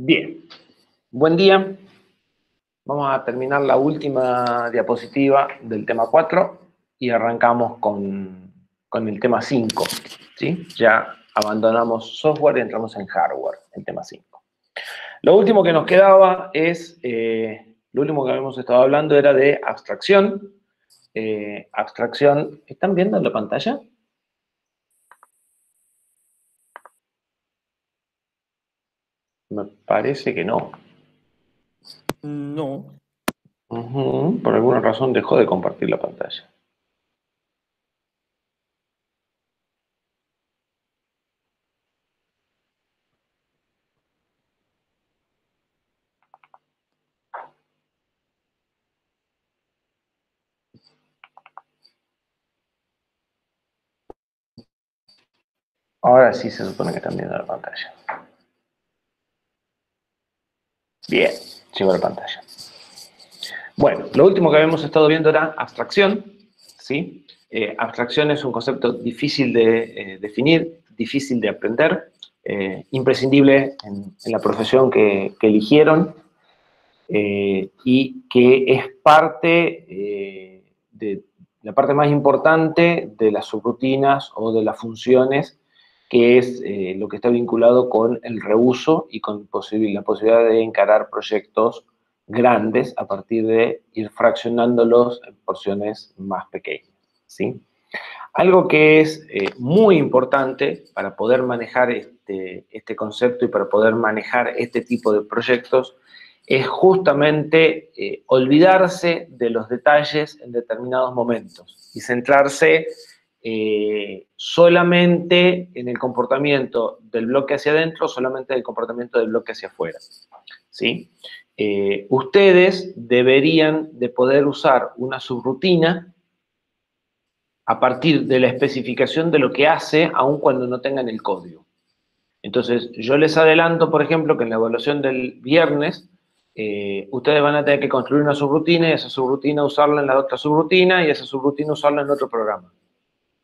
Bien, buen día. Vamos a terminar la última diapositiva del tema 4 y arrancamos con el tema 5. ¿Sí? Ya abandonamos software y entramos en hardware, el tema 5. Lo último que nos quedaba es, lo último que habíamos estado hablando era de abstracción. Abstracción, ¿están viendo en la pantalla? Me parece que no. No. Por alguna razón dejó de compartir la pantalla. Ahora sí se supone que están viendo la pantalla. Bien, llegó a la pantalla. Bueno, lo último que habíamos estado viendo era abstracción, ¿sí? Abstracción es un concepto difícil de definir, difícil de aprender, imprescindible en la profesión que eligieron y que es parte de la parte más importante de las subrutinas o de las funciones, que es lo que está vinculado con el reuso y con la posibilidad de encarar proyectos grandes a partir de ir fraccionándolos en porciones más pequeñas, ¿sí? Algo que es muy importante para poder manejar este concepto y para poder manejar este tipo de proyectos es justamente olvidarse de los detalles en determinados momentos y centrarse solamente en el comportamiento del bloque hacia adentro, solamente en el comportamiento del bloque hacia afuera, ¿sí? Ustedes deberían de poder usar una subrutina a partir de la especificación de lo que hace, aun cuando no tengan el código. Entonces, yo les adelanto, por ejemplo, que en la evaluación del viernes, ustedes van a tener que construir una subrutina y esa subrutina usarla en la otra subrutina y esa subrutina usarla en otro programa.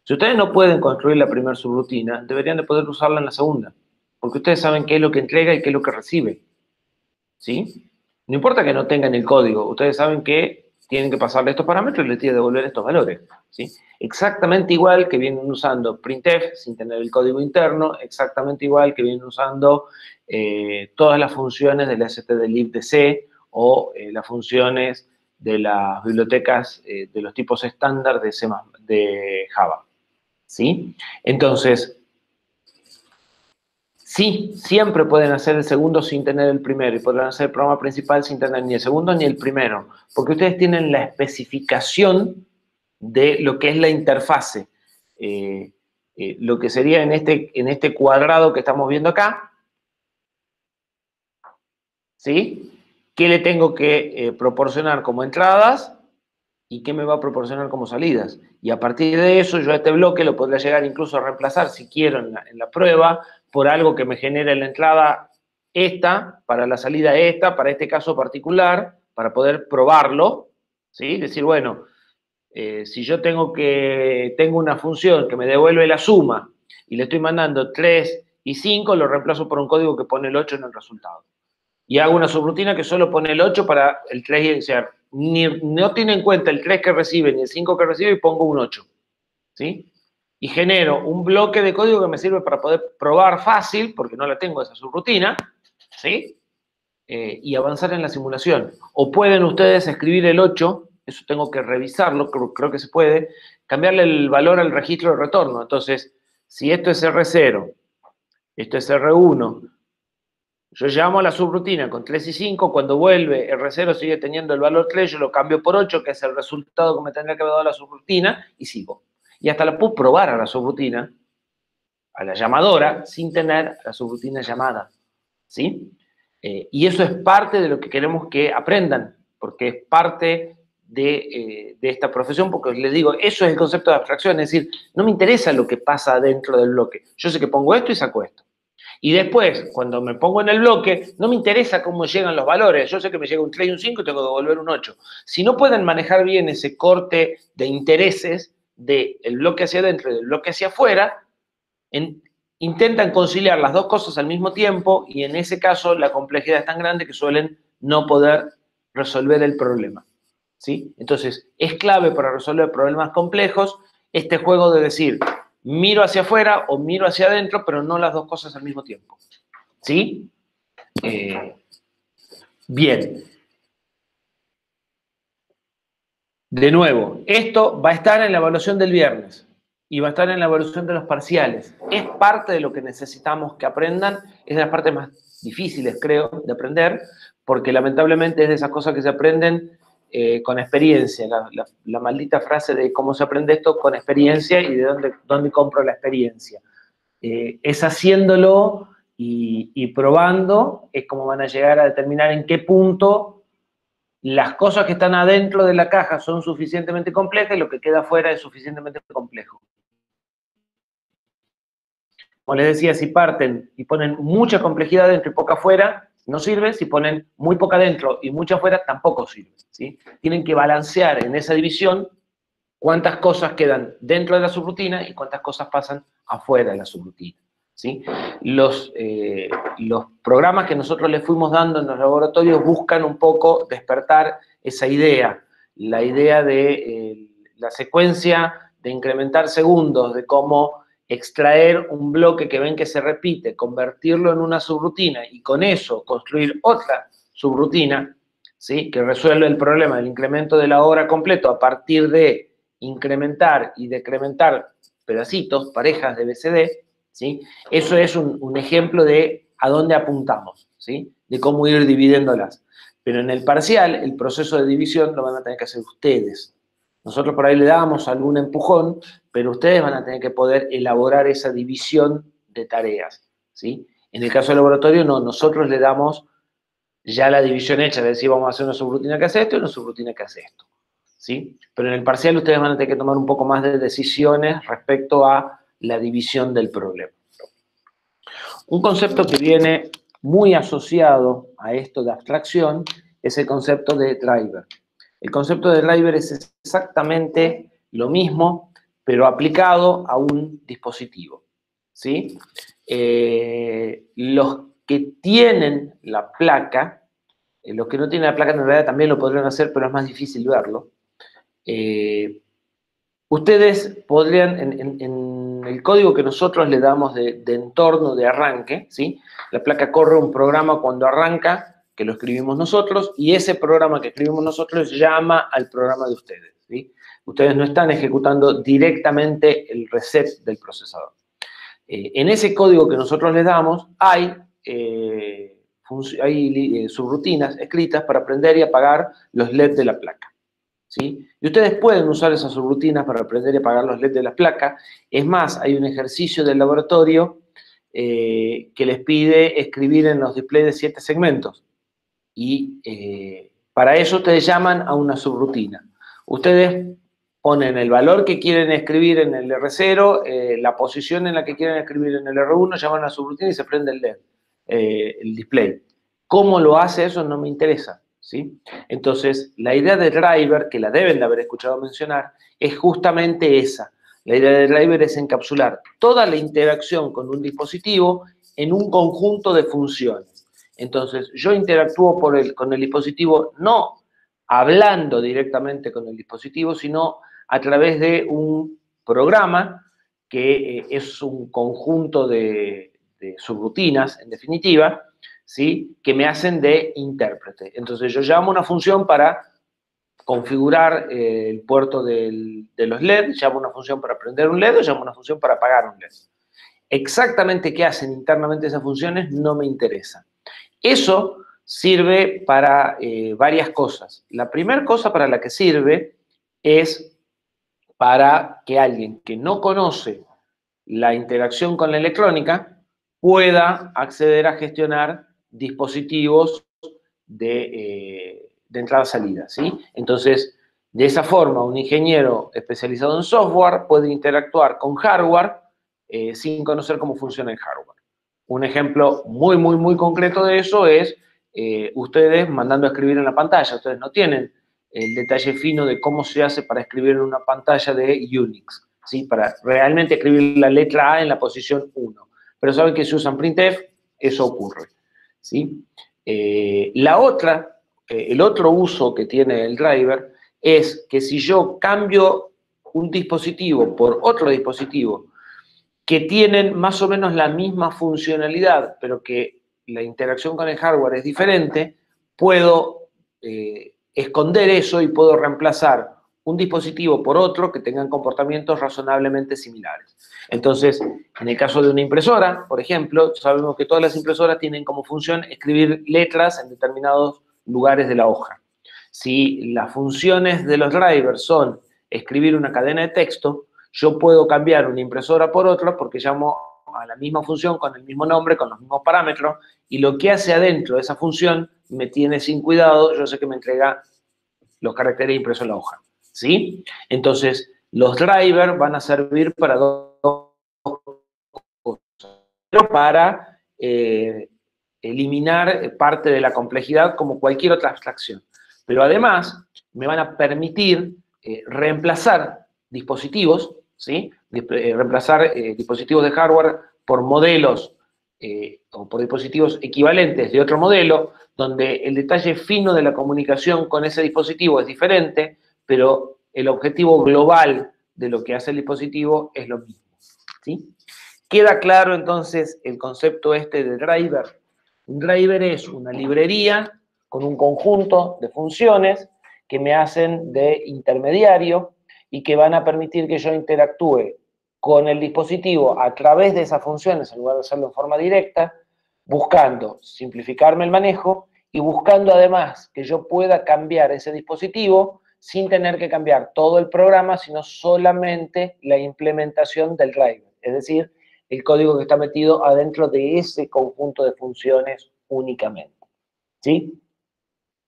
Si ustedes no pueden construir la primera subrutina, deberían de poder usarla en la segunda, porque ustedes saben qué es lo que entrega y qué es lo que recibe, ¿sí? No importa que no tengan el código, ustedes saben que tienen que pasarle estos parámetros y les tienen que devolver estos valores, ¿sí? Exactamente igual que vienen usando printf sin tener el código interno, exactamente igual que vienen usando todas las funciones del stdlib o las funciones de las bibliotecas de los tipos estándar de Java, ¿sí? Entonces, sí, siempre pueden hacer el segundo sin tener el primero y podrán hacer el programa principal sin tener ni el segundo ni el primero, porque ustedes tienen la especificación de lo que es la interfase, lo que sería en este cuadrado que estamos viendo acá, ¿sí? ¿Qué le tengo que proporcionar como entradas y qué me va a proporcionar como salidas? Y a partir de eso, yo a este bloque lo podría llegar incluso a reemplazar, si quiero, en la prueba, por algo que me genere en la entrada esta, para la salida esta, para este caso particular, para poder probarlo, ¿sí? Decir, bueno, si yo tengo una función que me devuelve la suma y le estoy mandando 3 y 5, lo reemplazo por un código que pone el 8 en el resultado. Y hago una subrutina que solo pone el 8 para el 3, o sea, no tiene en cuenta el 3 que recibe ni el 5 que recibe y pongo un 8, ¿sí? Y genero un bloque de código que me sirve para poder probar fácil, porque no la tengo esa subrutina, ¿sí? Y avanzar en la simulación. O pueden ustedes escribir el 8, eso tengo que revisarlo, creo que se puede, cambiarle el valor al registro de retorno. Entonces, si esto es R0, esto es R1, yo llamo a la subrutina con 3 y 5, cuando vuelve R0 sigue teniendo el valor 3, yo lo cambio por 8, que es el resultado que me tendría que haber dado la subrutina, y sigo. Y hasta la puedo probar a la subrutina, a la llamadora, sin tener la subrutina llamada, ¿sí? Y eso es parte de lo que queremos que aprendan, porque es parte de esta profesión, porque les digo, eso es el concepto de abstracción, es decir, no me interesa lo que pasa dentro del bloque, yo sé que pongo esto y saco esto. Y después, cuando me pongo en el bloque, no me interesa cómo llegan los valores. Yo sé que me llega un 3 y un 5 y tengo que devolver un 8. Si no pueden manejar bien ese corte de intereses del bloque hacia adentro y del bloque hacia afuera, intentan conciliar las dos cosas al mismo tiempo y en ese caso la complejidad es tan grande que suelen no poder resolver el problema, ¿sí? Entonces, es clave para resolver problemas complejos este juego de decir, miro hacia afuera o miro hacia adentro, pero no las dos cosas al mismo tiempo, ¿sí? Bien. De nuevo, esto va a estar en la evaluación del viernes y va a estar en la evaluación de los parciales. Es parte de lo que necesitamos que aprendan, es de las partes más difíciles, creo, de aprender, porque lamentablemente es de esas cosas que se aprenden con experiencia. La maldita frase de cómo se aprende esto con experiencia y de dónde compro la experiencia. Es haciéndolo y probando, es como van a llegar a determinar en qué punto las cosas que están adentro de la caja son suficientemente complejas y lo que queda afuera es suficientemente complejo. Como les decía, si parten y ponen mucha complejidad dentro y poca afuera, no sirve. Si ponen muy poca dentro y mucha afuera, tampoco sirve, ¿sí? Tienen que balancear en esa división cuántas cosas quedan dentro de la subrutina y cuántas cosas pasan afuera de la subrutina, ¿sí? Los programas que nosotros les fuimos dando en los laboratorios buscan un poco despertar esa idea, la idea de la secuencia de incrementar segundos, de cómo extraer un bloque que ven que se repite, convertirlo en una subrutina y con eso construir otra subrutina, ¿sí? Que resuelve el problema del incremento de la hora completo a partir de incrementar y decrementar pedacitos, parejas de BCD, ¿sí? Eso es un ejemplo de a dónde apuntamos, ¿sí? De cómo ir dividiéndolas. Pero en el parcial, el proceso de división lo van a tener que hacer ustedes. Nosotros por ahí le damos algún empujón, pero ustedes van a tener que poder elaborar esa división de tareas, ¿sí? En el caso del laboratorio, no, nosotros le damos ya la división hecha, de decir, vamos a hacer una subrutina que hace esto y una subrutina que hace esto, ¿sí? Pero en el parcial ustedes van a tener que tomar un poco más de decisiones respecto a la división del problema. Un concepto que viene muy asociado a esto de abstracción es el concepto de driver. El concepto de driver es exactamente lo mismo, pero aplicado a un dispositivo, ¿sí? Los que tienen la placa, los que no tienen la placa en realidad también lo podrían hacer, pero es más difícil verlo. Ustedes podrían, en el código que nosotros le damos de entorno de arranque, ¿sí? La placa corre un programa cuando arranca, que lo escribimos nosotros, y ese programa que escribimos nosotros llama al programa de ustedes, ¿sí? Ustedes no están ejecutando directamente el reset del procesador. En ese código que nosotros les damos hay subrutinas escritas para prender y apagar los LED de la placa, ¿sí? Y ustedes pueden usar esas subrutinas para prender y apagar los LED de la placa. Es más, hay un ejercicio del laboratorio que les pide escribir en los displays de 7 segmentos. Y para eso ustedes llaman a una subrutina. Ustedes ponen el valor que quieren escribir en el R0, la posición en la que quieren escribir en el R1, llaman a la subrutina y se prende el LED, el display. ¿Cómo lo hace eso? No me interesa, ¿sí? Entonces, la idea de driver, que la deben de haber escuchado mencionar, es justamente esa. La idea de driver es encapsular toda la interacción con un dispositivo en un conjunto de funciones. Entonces, yo interactúo con el dispositivo no hablando directamente con el dispositivo, sino a través de un programa que es un conjunto de subrutinas, en definitiva, ¿sí? Que me hacen de intérprete. Entonces, yo llamo una función para configurar el puerto de los LED, llamo una función para prender un LED o llamo una función para apagar un LED. Exactamente qué hacen internamente esas funciones no me interesa. Eso sirve para varias cosas. La primera cosa para la que sirve es para que alguien que no conoce la interacción con la electrónica pueda acceder a gestionar dispositivos de entrada-salida, ¿sí? Entonces, de esa forma, un ingeniero especializado en software puede interactuar con hardware sin conocer cómo funciona el hardware. Un ejemplo muy, muy, muy concreto de eso es ustedes mandando a escribir en la pantalla. Ustedes no tienen el detalle fino de cómo se hace para escribir en una pantalla de Unix, ¿sí? Para realmente escribir la letra A en la posición 1. pero saben que si usan printf, eso ocurre, ¿sí? El otro uso que tiene el driver es que si yo cambio un dispositivo por otro dispositivo que tienen más o menos la misma funcionalidad, pero que la interacción con el hardware es diferente, puedo esconder eso y puedo reemplazar un dispositivo por otro que tengan comportamientos razonablemente similares. Entonces, en el caso de una impresora, por ejemplo, sabemos que todas las impresoras tienen como función escribir letras en determinados lugares de la hoja. Si las funciones de los drivers son escribir una cadena de texto, yo puedo cambiar una impresora por otra porque llamo a la misma función con el mismo nombre, con los mismos parámetros, y lo que hace adentro de esa función me tiene sin cuidado, yo sé que me entrega los caracteres impresos en la hoja, ¿sí? Entonces, los drivers van a servir para dos cosas. Para eliminar parte de la complejidad como cualquier otra abstracción. Pero además, me van a permitir reemplazar dispositivos, ¿sí? Reemplazar dispositivos de hardware por modelos o por dispositivos equivalentes de otro modelo, donde el detalle fino de la comunicación con ese dispositivo es diferente, pero el objetivo global de lo que hace el dispositivo es lo mismo, ¿sí? ¿Queda claro entonces el concepto este de driver? Un driver es una librería con un conjunto de funciones que me hacen de intermediario y que van a permitir que yo interactúe con el dispositivo a través de esas funciones, en lugar de hacerlo en forma directa, buscando simplificarme el manejo y buscando además que yo pueda cambiar ese dispositivo sin tener que cambiar todo el programa, sino solamente la implementación del driver. Es decir, el código que está metido adentro de ese conjunto de funciones únicamente, ¿sí?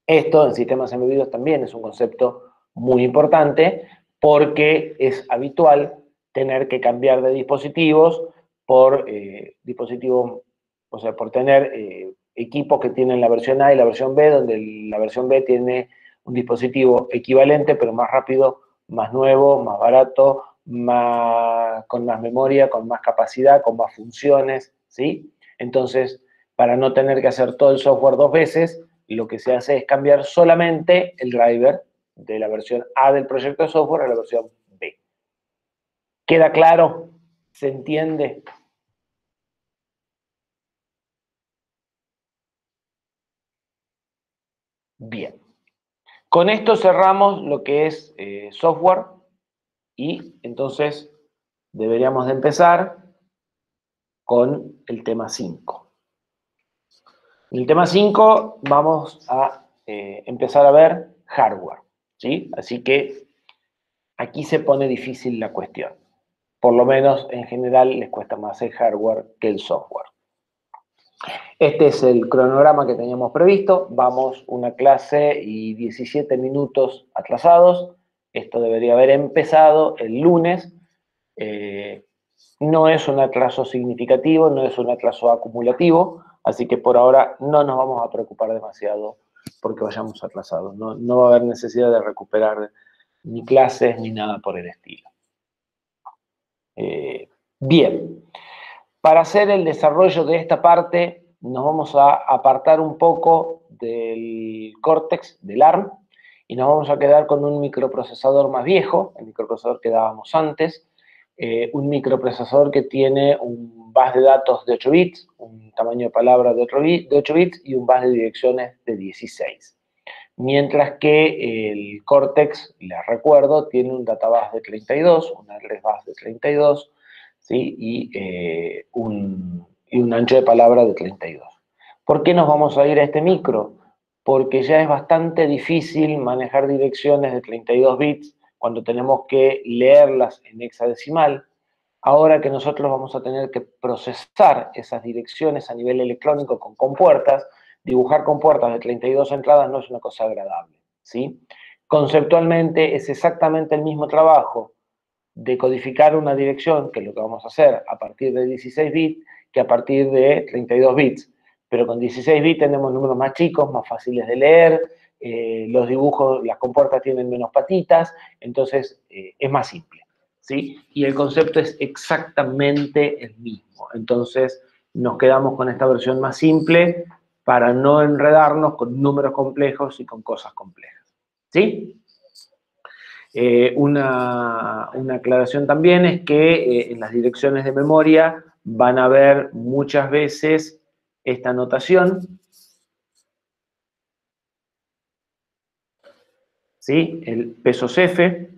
Esto en sistemas embebidos también es un concepto muy importante porque es habitual tener que cambiar de dispositivos por dispositivos, o sea, por tener equipos que tienen la versión A y la versión B, donde la versión B tiene un dispositivo equivalente, pero más rápido, más nuevo, más barato, con más memoria, con más capacidad, con más funciones, ¿sí? Entonces, para no tener que hacer todo el software dos veces, lo que se hace es cambiar solamente el driver de la versión A del proyecto de software a la versión B. ¿Queda claro? ¿Se entiende? Bien. Con esto cerramos lo que es software y entonces deberíamos de empezar con el tema 5. En el tema 5 vamos a empezar a ver hardware, ¿sí? Así que aquí se pone difícil la cuestión. Por lo menos en general les cuesta más el hardware que el software. Este es el cronograma que teníamos previsto. Vamos una clase y 17 minutos atrasados. Esto debería haber empezado el lunes. No es un atraso significativo, no es un atraso acumulativo, así que por ahora no nos vamos a preocupar demasiado porque vayamos atrasados. No va a haber necesidad de recuperar ni clases ni nada por el estilo. Bien, para hacer el desarrollo de esta parte nos vamos a apartar un poco del Cortex, del ARM, y nos vamos a quedar con un microprocesador más viejo, el microprocesador que dábamos antes, un microprocesador que tiene un bus de datos de 8 bits, un tamaño de palabra de 8 bits y un bus de direcciones de 16. Mientras que el Cortex, les recuerdo, tiene un databus de 32, un address bus de 32, ¿sí? y un ancho de palabra de 32. ¿Por qué nos vamos a ir a este micro? Porque ya es bastante difícil manejar direcciones de 32 bits cuando tenemos que leerlas en hexadecimal. Ahora que nosotros vamos a tener que procesar esas direcciones a nivel electrónico con compuertas, dibujar compuertas de 32 entradas no es una cosa agradable, ¿sí? Conceptualmente es exactamente el mismo trabajo de codificar una dirección, que es lo que vamos a hacer a partir de 16 bits, que a partir de 32 bits. Pero con 16 bits tenemos números más chicos, más fáciles de leer, los dibujos, las compuertas tienen menos patitas, entonces es más simple, ¿sí? Y el concepto es exactamente el mismo. Entonces, nos quedamos con esta versión más simple para no enredarnos con números complejos y con cosas complejas, ¿sí? Una aclaración también es que en las direcciones de memoria van a ver muchas veces esta notación, ¿sí? El pesos F.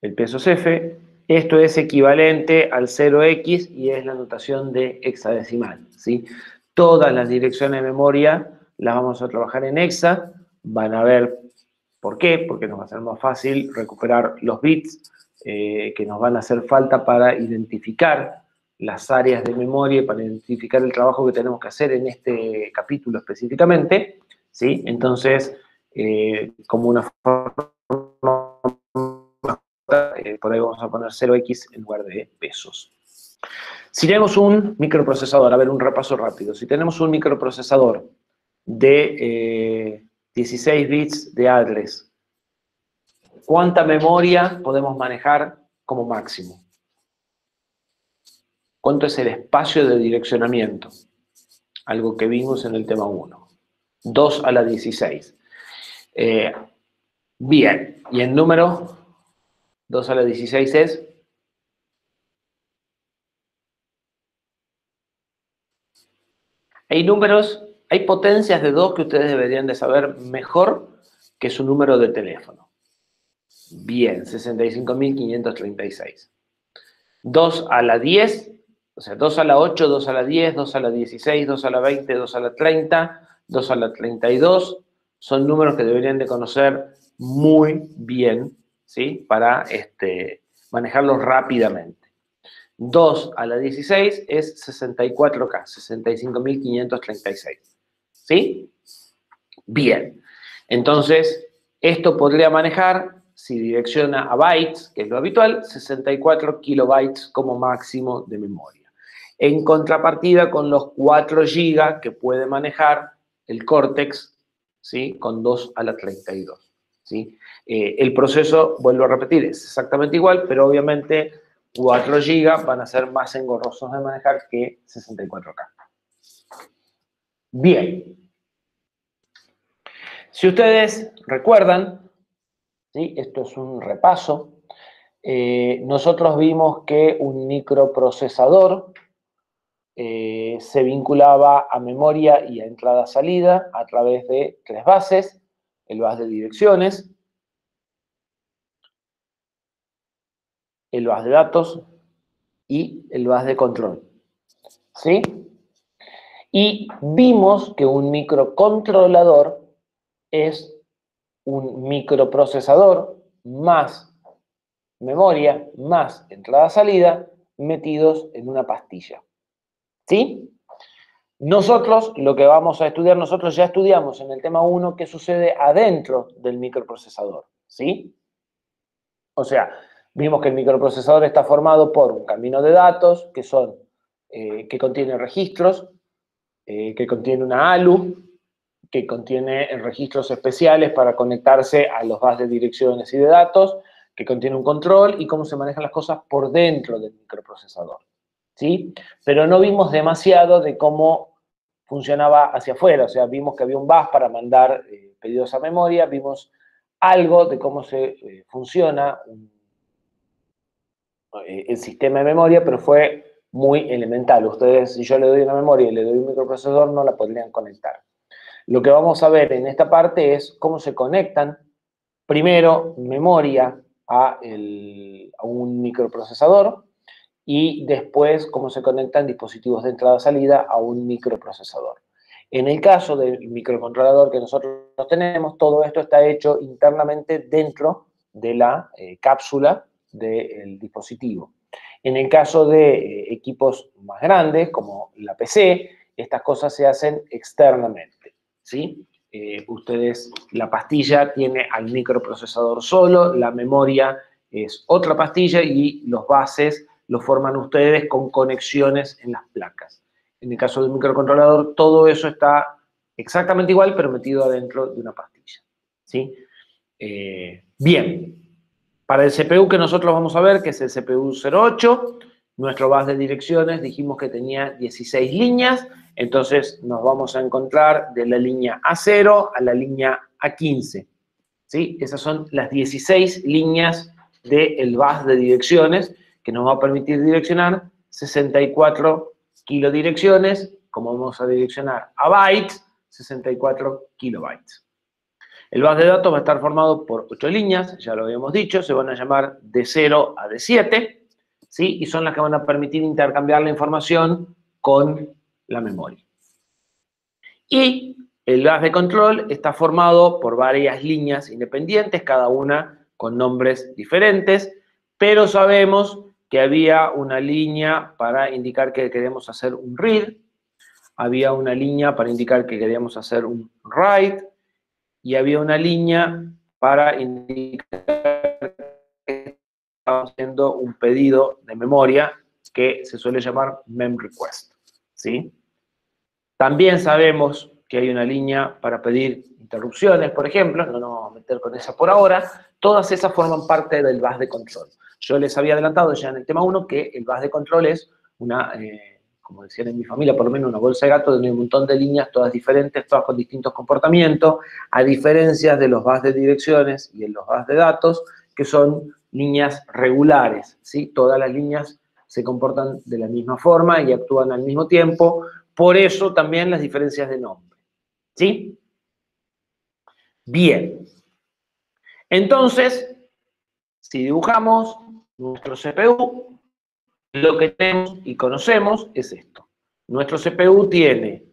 El pesos F, esto es equivalente al 0x y es la notación de hexadecimal, ¿sí? Todas las direcciones de memoria las vamos a trabajar en hexa, van a ver por qué, porque nos va a ser más fácil recuperar los bits que nos van a hacer falta para identificar las áreas de memoria, para identificar el trabajo que tenemos que hacer en este capítulo específicamente, ¿sí? Entonces, como una forma por ahí vamos a poner 0x en lugar de pesos. Si tenemos un microprocesador, a ver, un repaso rápido. Si tenemos un microprocesador de 16 bits de address, ¿cuánta memoria podemos manejar como máximo? ¿Cuánto es el espacio de direccionamiento? Algo que vimos en el tema 1. 2 a la 16. Bien, y el número 2 a la 16 es... Hay números, hay potencias de 2 que ustedes deberían de saber mejor que su número de teléfono. Bien, 65.536. 2 a la 10, o sea, 2 a la 8, 2 a la 10, 2 a la 16, 2 a la 20, 2 a la 30, 2 a la 32, son números que deberían de conocer muy bien, ¿sí? Para manejarlos rápidamente. 2 a la 16 es 64K, 65.536. ¿Sí? Bien. Entonces, esto podría manejar, si direcciona a bytes, que es lo habitual, 64 kilobytes como máximo de memoria. En contrapartida con los 4 GB que puede manejar el Cortex, ¿sí? Con 2 a la 32. ¿Sí? El proceso, vuelvo a repetir, es exactamente igual, pero obviamente 4 GB van a ser más engorrosos de manejar que 64K. Bien. Si ustedes recuerdan, ¿sí? Esto es un repaso, nosotros vimos que un microprocesador se vinculaba a memoria y a entrada-salida a través de 3 bases, el bus de direcciones, el bus de datos y el bus de control. ¿Sí? Y vimos que un microcontrolador es un microprocesador más memoria más entrada-salida metidos en una pastilla. ¿Sí? Nosotros, lo que vamos a estudiar, nosotros ya estudiamos en el tema 1 qué sucede adentro del microprocesador. ¿Sí? O sea, vimos que el microprocesador está formado por un camino de datos que contiene registros, que contiene una ALU, que contiene registros especiales para conectarse a los bases de direcciones y de datos, que contiene un control y cómo se manejan las cosas por dentro del microprocesador. ¿Sí? Pero no vimos demasiado de cómo funcionaba hacia afuera, o sea, vimos que había un bus para mandar pedidos a memoria, vimos algo de cómo se funciona el sistema de memoria, pero fue muy elemental. Ustedes, si yo le doy una memoria y le doy un microprocesador, no la podrían conectar. Lo que vamos a ver en esta parte es cómo se conectan, primero, memoria a un microprocesador y después cómo se conectan dispositivos de entrada-salida a un microprocesador. En el caso del microcontrolador que nosotros tenemos, todo esto está hecho internamente dentro de la cápsula del dispositivo. En el caso de equipos más grandes, como la PC, estas cosas se hacen externamente. ¿Sí? La pastilla tiene al microprocesador solo, la memoria es otra pastilla y los bases los forman ustedes con conexiones en las placas. En el caso del microcontrolador, todo eso está exactamente igual, pero metido adentro de una pastilla. ¿Sí? Bien. Para el CPU que nosotros vamos a ver, que es el CPU 08, nuestro bus de direcciones dijimos que tenía 16 líneas, entonces nos vamos a encontrar de la línea A0 a la línea A15. ¿Sí? Esas son las 16 líneas del bus de direcciones que nos va a permitir direccionar 64 kilodirecciones, como vamos a direccionar a bytes, 64 kilobytes. El bus de datos va a estar formado por 8 líneas, ya lo habíamos dicho, se van a llamar de 0 a D7, ¿sí? Y son las que van a permitir intercambiar la información con la memoria. Y el bus de control está formado por varias líneas independientes, cada una con nombres diferentes, pero sabemos que había una línea para indicar que queremos hacer un read, había una línea para indicar que queríamos hacer un write, y había una línea para indicar que estábamos haciendo un pedido de memoria que se suele llamar mem request, ¿sí? También sabemos que hay una línea para pedir interrupciones, por ejemplo, no nos vamos a meter con esa por ahora, todas esas forman parte del bus de control. Yo les había adelantado ya en el tema 1 que el bus de control es una, como decían en mi familia, por lo menos una bolsa de gato de un montón de líneas, todas diferentes, todas con distintos comportamientos, a diferencia de los bus de direcciones y en los bus de datos, que son líneas regulares, ¿sí? Todas las líneas se comportan de la misma forma y actúan al mismo tiempo, por eso también las diferencias de nombre, ¿sí? Bien. Entonces, si dibujamos nuestro CPU, lo que tenemos y conocemos es esto. Nuestro CPU tiene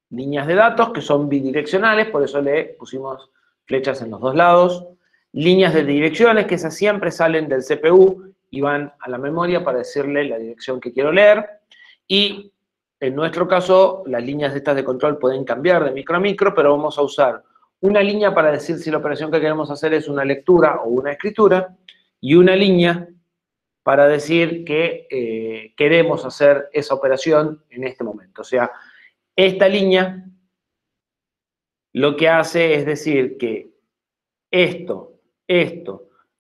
líneas de datos que son bidireccionales, por eso le pusimos flechas en los dos lados. Líneas de direcciones, que esas siempre salen del CPU y van a la memoria para decirle la dirección que quiero leer. Y en nuestro caso, las líneas estas de control pueden cambiar de micro a micro, pero vamos a usar una línea para decir si la operación que queremos hacer es una lectura o una escritura, y una línea para decir que queremos hacer esa operación en este momento. O sea, esta línea lo que hace es decir que esto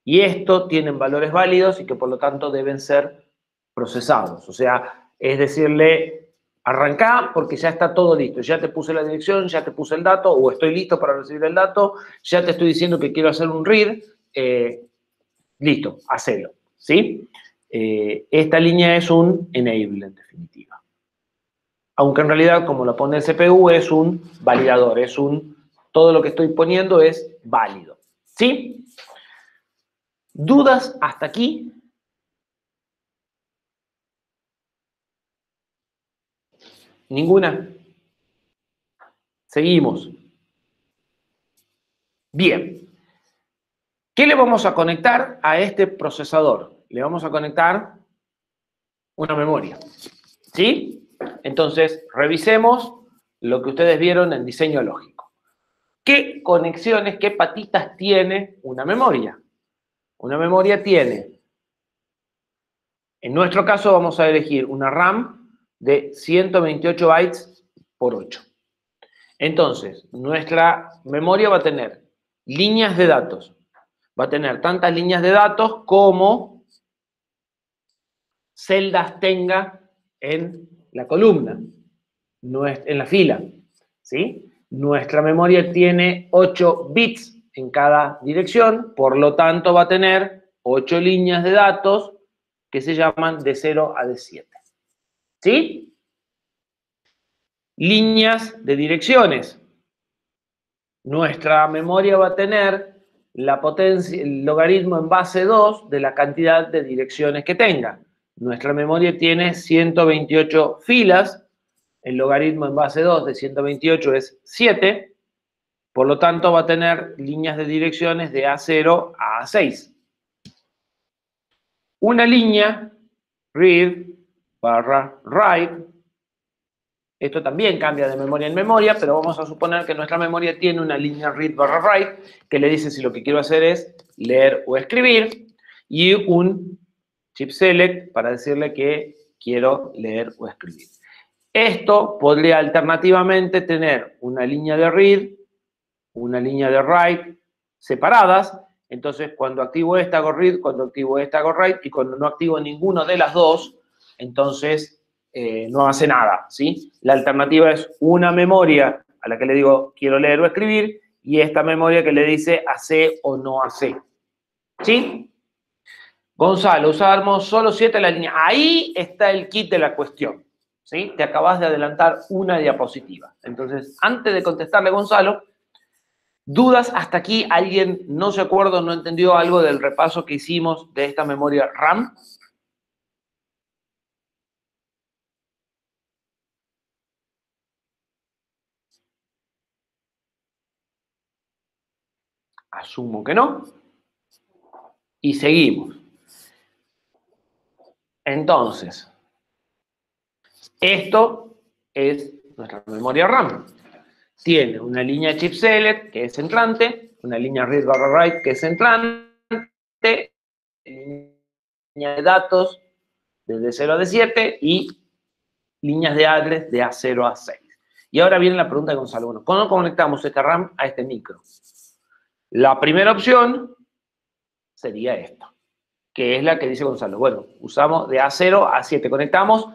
y esto tienen valores válidos y que por lo tanto deben ser procesados. O sea, es decirle, arrancá porque ya está todo listo, ya te puse la dirección, ya te puse el dato, o estoy listo para recibir el dato, ya te estoy diciendo que quiero hacer un read, listo, hacelo, ¿sí? Esta línea es un enable, en definitiva. Aunque en realidad, como lo pone el CPU, es un validador, todo lo que estoy poniendo es válido, ¿sí? ¿Dudas hasta aquí? ¿Ninguna? Seguimos. Bien. ¿Qué le vamos a conectar a este procesador? Le vamos a conectar una memoria, ¿sí? Entonces, revisemos lo que ustedes vieron en diseño lógico. ¿Qué conexiones, qué patitas tiene una memoria? Una memoria tiene, en nuestro caso vamos a elegir una RAM de 128 bytes por 8. Entonces, nuestra memoria va a tener líneas de datos. Va a tener tantas líneas de datos como celdas tenga en la columna, en la fila, ¿sí? Nuestra memoria tiene 8 bits en cada dirección, por lo tanto va a tener 8 líneas de datos que se llaman de 0 a D7, ¿sí? Líneas de direcciones. Nuestra memoria va a tener la potencia, el logaritmo en base 2 de la cantidad de direcciones que tenga. Nuestra memoria tiene 128 filas, el logaritmo en base 2 de 128 es 7, por lo tanto va a tener líneas de direcciones de A0 a A6. Una línea, read barra write, esto también cambia de memoria en memoria, pero vamos a suponer que nuestra memoria tiene una línea read barra write que le dice si lo que quiero hacer es leer o escribir, y un chip select para decirle que quiero leer o escribir. Esto podría alternativamente tener una línea de read, una línea de write separadas. Entonces, cuando activo esta hago read, cuando activo esta hago write, y cuando no activo ninguna de las dos, entonces no hace nada, ¿sí? La alternativa es una memoria a la que le digo quiero leer o escribir, y esta memoria que le dice hace o no hace, ¿sí? Gonzalo, usamos solo 7 la línea. Ahí está el kit de la cuestión, ¿sí? Te acabas de adelantar una diapositiva. Entonces, antes de contestarle a Gonzalo, ¿dudas hasta aquí? ¿Alguien no se acuerda o no entendió algo del repaso que hicimos de esta memoria RAM? Asumo que no. Y seguimos. Entonces, esto es nuestra memoria RAM. Tiene una línea chip select, que es entrante, una línea read barra write, que es entrante, línea de datos desde 0 a D7 y líneas de address de A0 a 6. Y ahora viene la pregunta de Gonzalo. Bueno, ¿cómo conectamos esta RAM a este micro? La primera opción sería esto, que es la que dice Gonzalo. Bueno, usamos de A0 a 7. Conectamos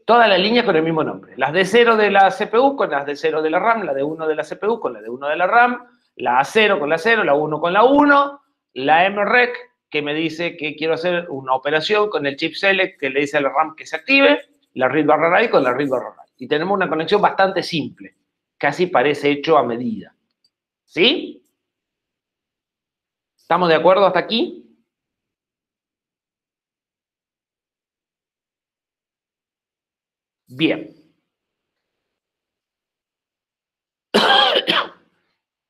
todas las líneas con el mismo nombre. Las de 0 de la CPU con las de 0 de la RAM, la de 1 de la CPU con la de 1 de la RAM, la A0 con la 0, la 1 con la 1, la MREC, que me dice que quiero hacer una operación con el chip select que le dice a la RAM que se active, la read barra write con la read barra write. Y tenemos una conexión bastante simple, casi parece hecho a medida. ¿Sí? ¿Estamos de acuerdo hasta aquí? Bien.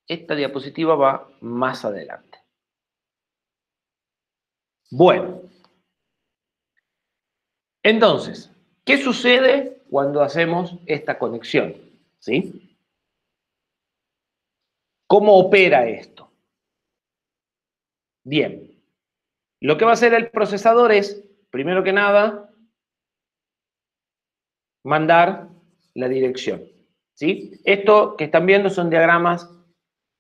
Esta diapositiva va más adelante. Bueno. Entonces, ¿qué sucede cuando hacemos esta conexión? ¿Sí? ¿Cómo opera esto? Bien. Lo que va a hacer el procesador es, primero que nada, mandar la dirección. ¿Sí? Esto que están viendo son diagramas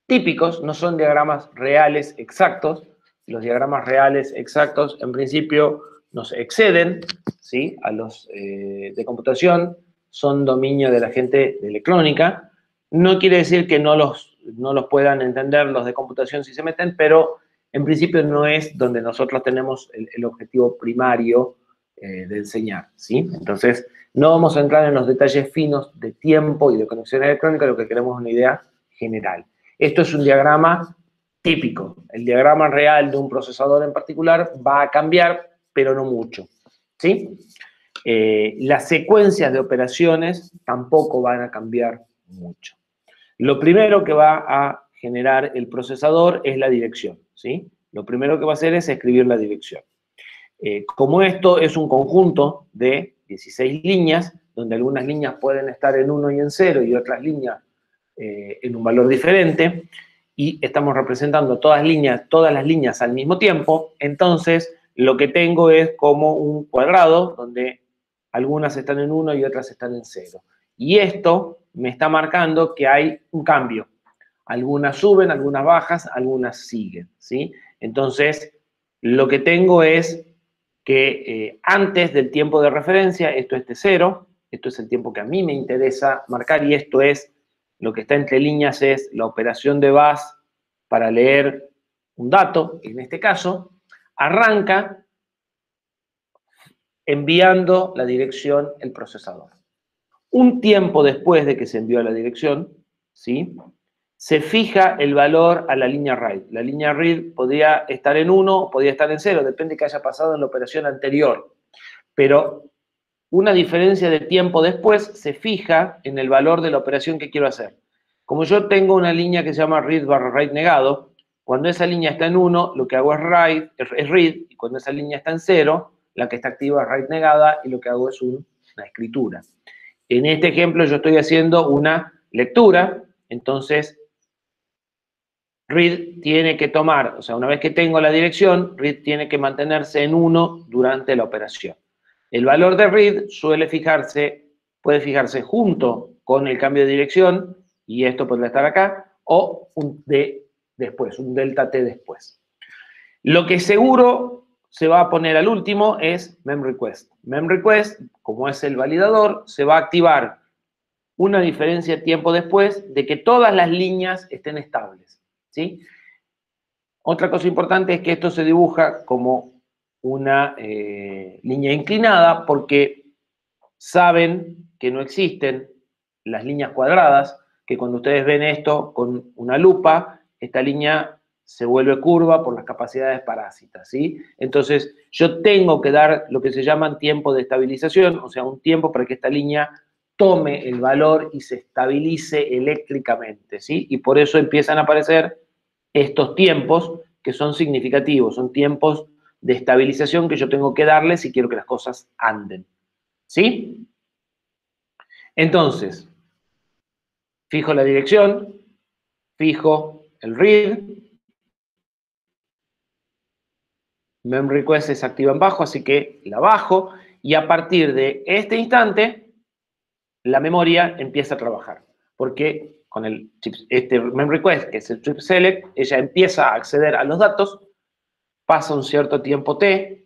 típicos, no son diagramas reales exactos. Los diagramas reales exactos, en principio, nos exceden, ¿sí? A los de computación, son dominio de la gente de electrónica. No quiere decir que no los puedan entender los de computación si se meten, pero en principio no es donde nosotros tenemos el objetivo primario de enseñar, ¿sí? Entonces, no vamos a entrar en los detalles finos de tiempo y de conexión electrónica, lo que queremos es una idea general. Esto es un diagrama típico. El diagrama real de un procesador en particular va a cambiar, pero no mucho, ¿sí? Las secuencias de operaciones tampoco van a cambiar mucho. Lo primero que va a generar el procesador es la dirección, ¿sí? Lo primero que va a hacer es escribir la dirección. Como esto es un conjunto de 16 líneas, donde algunas líneas pueden estar en 1 y en 0 y otras líneas en un valor diferente, y estamos representando todas las líneas al mismo tiempo, entonces lo que tengo es como un cuadrado donde algunas están en 1 y otras están en 0. Y esto me está marcando que hay un cambio. Algunas suben, algunas bajas, algunas siguen, ¿sí? Entonces, lo que tengo es que antes del tiempo de referencia, esto es T0, esto es el tiempo que a mí me interesa marcar, y esto es, lo que está entre líneas es la operación de bus para leer un dato, en este caso, arranca enviando la dirección el procesador. Un tiempo después de que se envió la dirección, ¿sí?, se fija el valor a la línea write. La línea read podría estar en 1, podría estar en 0, depende de qué haya pasado en la operación anterior. Pero una diferencia de tiempo después se fija en el valor de la operación que quiero hacer. Como yo tengo una línea que se llama read barra write negado, cuando esa línea está en 1, lo que hago es read, y cuando esa línea está en 0, la que está activa es write negada, y lo que hago es una escritura. En este ejemplo yo estoy haciendo una lectura, entonces read tiene que tomar, o sea, una vez que tengo la dirección, read tiene que mantenerse en 1 durante la operación. El valor de read puede fijarse junto con el cambio de dirección, y esto podría estar acá, o un D después, un delta T después. Lo que seguro se va a poner al último es memRequest. memRequest, como es el validador, se va a activar una diferencia de tiempo después de que todas las líneas estén estables, ¿sí? Otra cosa importante es que esto se dibuja como una línea inclinada porque saben que no existen las líneas cuadradas, que cuando ustedes ven esto con una lupa, esta línea se vuelve curva por las capacidades parásitas, ¿sí? Entonces, yo tengo que dar lo que se llama tiempo de estabilización, o sea, un tiempo para que esta línea tome el valor y se estabilice eléctricamente, ¿sí? Y por eso empiezan a aparecer estos tiempos que son significativos, son tiempos de estabilización que yo tengo que darle si quiero que las cosas anden, ¿sí? Entonces, fijo la dirección, fijo el read, memRequest se activa en bajo, así que la bajo, y a partir de este instante, la memoria empieza a trabajar, porque con este memRequest, que es el trip select, ella empieza a acceder a los datos, pasa un cierto tiempo t,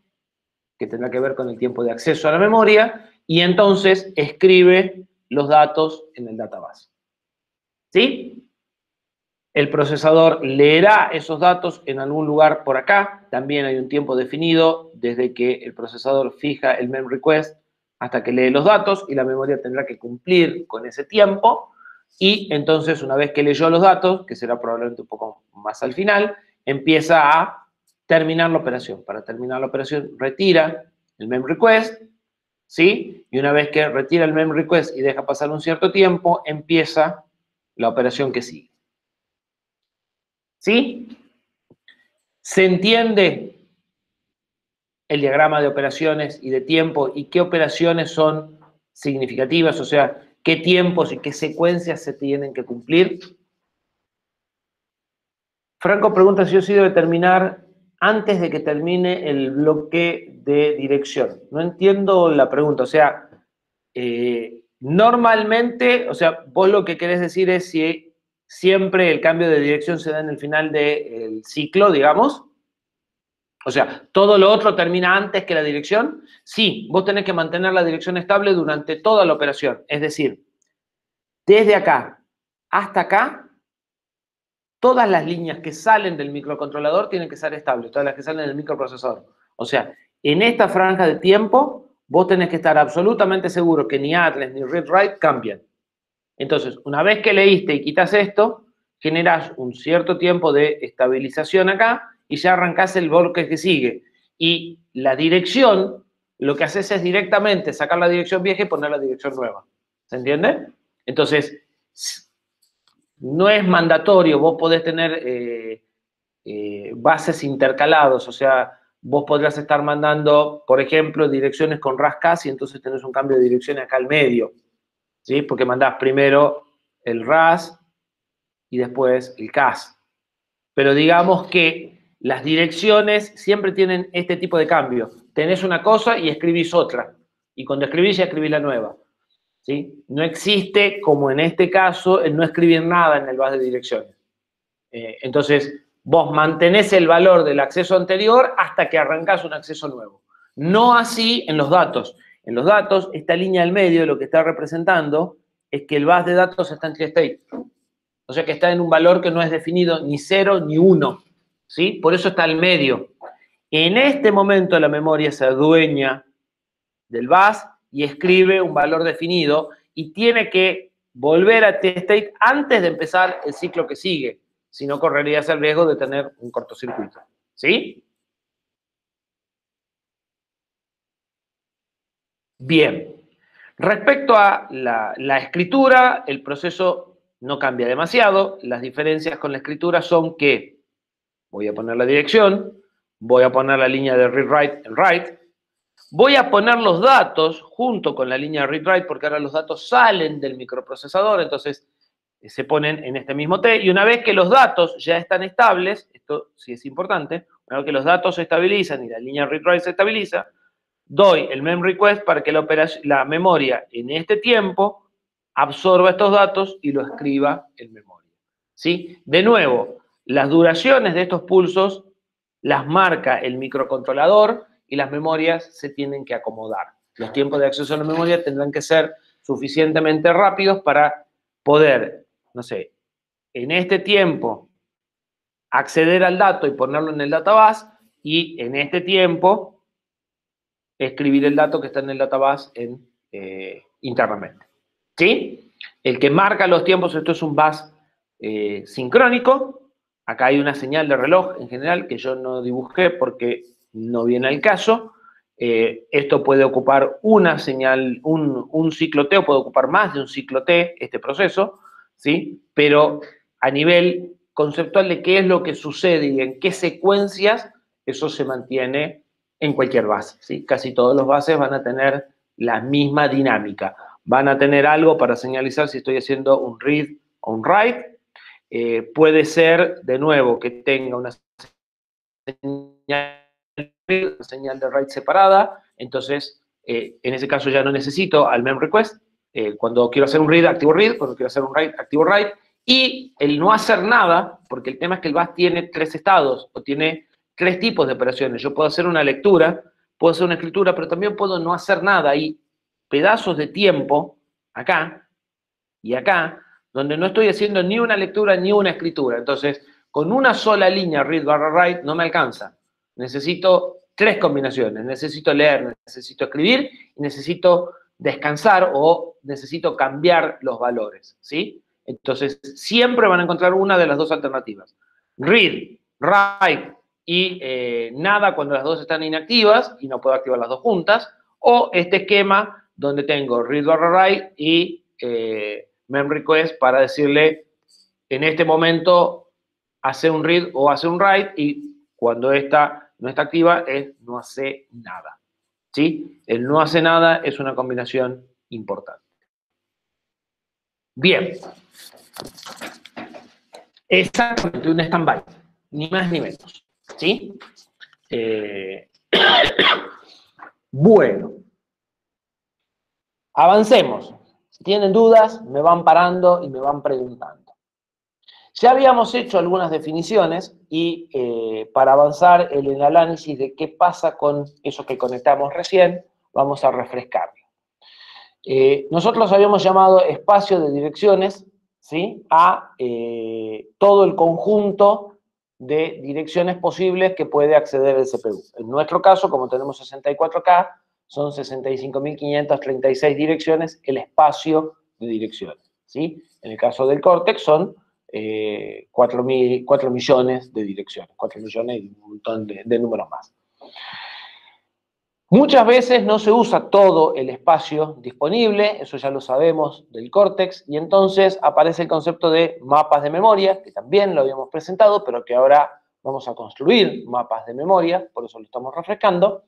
que tendrá que ver con el tiempo de acceso a la memoria, y entonces escribe los datos en el database. ¿Sí? El procesador leerá esos datos en algún lugar por acá. También hay un tiempo definido desde que el procesador fija el memRequest hasta que lee los datos, y la memoria tendrá que cumplir con ese tiempo. Y entonces, una vez que leyó los datos, que será probablemente un poco más al final, empieza a terminar la operación. Para terminar la operación, retira el memRequest, ¿sí? Y una vez que retira el memRequest y deja pasar un cierto tiempo, empieza la operación que sigue. ¿Sí? ¿Se entiende el diagrama de operaciones y de tiempo y qué operaciones son significativas? O sea, qué tiempos y qué secuencias se tienen que cumplir. Franco pregunta si yo sí debe terminar antes de que termine el bloque de dirección. No entiendo la pregunta. O sea, normalmente, o sea, vos lo que querés decir es si siempre el cambio de dirección se da en el final del ciclo, digamos. O sea, ¿todo lo otro termina antes que la dirección? Sí, vos tenés que mantener la dirección estable durante toda la operación. Es decir, desde acá hasta acá, todas las líneas que salen del microcontrolador tienen que ser estables, todas las que salen del microprocesador. O sea, en esta franja de tiempo, vos tenés que estar absolutamente seguro que ni address ni read-write cambian. Entonces, una vez que leíste y quitas esto, generás un cierto tiempo de estabilización acá y ya arrancás el bloque que sigue. Y la dirección, lo que haces es directamente sacar la dirección vieja y poner la dirección nueva. ¿Se entiende? Entonces, no es mandatorio, vos podés tener bases intercalados, o sea, vos podrás estar mandando, por ejemplo, direcciones con RAS-CAS y entonces tenés un cambio de dirección acá al medio, ¿sí? Porque mandás primero el RAS y después el CAS. Pero digamos que las direcciones siempre tienen este tipo de cambio. Tenés una cosa y escribís otra. Y cuando escribís ya escribís la nueva. ¿Sí? No existe, como en este caso, el no escribir nada en el bus de direcciones. Entonces, vos mantenés el valor del acceso anterior hasta que arrancás un acceso nuevo. No así en los datos. En los datos, esta línea del medio lo que está representando es que el bus de datos está en tri-state. O sea que está en un valor que no es definido ni 0 ni 1. ¿Sí? Por eso está al medio. En este momento la memoria se adueña del bus y escribe un valor definido y tiene que volver a T-state antes de empezar el ciclo que sigue. Si no, correrías el riesgo de tener un cortocircuito. ¿Sí? Bien. Respecto a la escritura, el proceso no cambia demasiado. Las diferencias con la escritura son que voy a poner la dirección, voy a poner la línea de read-write en write, voy a poner los datos junto con la línea read-write porque ahora los datos salen del microprocesador, entonces se ponen en este mismo T, y una vez que los datos ya están estables, esto sí es importante, una vez que los datos se estabilizan y la línea read-write se estabiliza, doy el mem request para que la memoria en este tiempo absorba estos datos y lo escriba en memoria, ¿sí? De nuevo, las duraciones de estos pulsos las marca el microcontrolador y las memorias se tienen que acomodar. Los tiempos de acceso a la memoria tendrán que ser suficientemente rápidos para poder, no sé, en este tiempo acceder al dato y ponerlo en el database y en este tiempo escribir el dato que está en el database internamente. ¿Sí? El que marca los tiempos, esto es un bus sincrónico. Acá hay una señal de reloj en general que yo no dibujé porque no viene al caso. Esto puede ocupar una señal, un ciclo T o puede ocupar más de un ciclo T, este proceso, ¿sí? Pero a nivel conceptual de qué es lo que sucede y en qué secuencias, eso se mantiene en cualquier base, ¿sí? Casi todos los bases van a tener la misma dinámica. Van a tener algo para señalizar si estoy haciendo un read o un write. Puede ser, de nuevo, que tenga una señal de write separada, entonces en ese caso ya no necesito al mem request. Cuando quiero hacer un read, activo read, cuando quiero hacer un write, activo write, y el no hacer nada, porque el tema es que el bus tiene 3 estados, o tiene 3 tipos de operaciones. Yo puedo hacer una lectura, puedo hacer una escritura, pero también puedo no hacer nada. Hay pedazos de tiempo, acá y acá, donde no estoy haciendo ni una lectura ni una escritura. Entonces, con una sola línea read/write no me alcanza. Necesito 3 combinaciones. Necesito leer, necesito escribir y necesito descansar o necesito cambiar los valores, ¿sí? Entonces, siempre van a encontrar una de las dos alternativas. Read, write y nada cuando las dos están inactivas y no puedo activar las dos juntas. O este esquema donde tengo read/write y mem request para decirle en este momento hace un read o hace un write y cuando esta no está activa es no hace nada. ¿Sí? El no hace nada es una combinación importante. Bien. Exactamente, un stand-by. Ni más ni menos. ¿Sí? Bueno. Avancemos. Si tienen dudas, me van parando y me van preguntando. Ya habíamos hecho algunas definiciones y para avanzar en el análisis de qué pasa con eso que conectamos recién, vamos a refrescarlo. Nosotros habíamos llamado espacio de direcciones, ¿sí?, a todo el conjunto de direcciones posibles que puede acceder el CPU. En nuestro caso, como tenemos 64K, son 65.536 direcciones el espacio de direcciones, ¿sí? En el caso del Cortex son 4 millones de direcciones, 4 millones y un montón de números más. Muchas veces no se usa todo el espacio disponible, eso ya lo sabemos del Cortex, y entonces aparece el concepto de mapas de memoria, que también lo habíamos presentado, pero que ahora vamos a construir mapas de memoria, por eso lo estamos refrescando,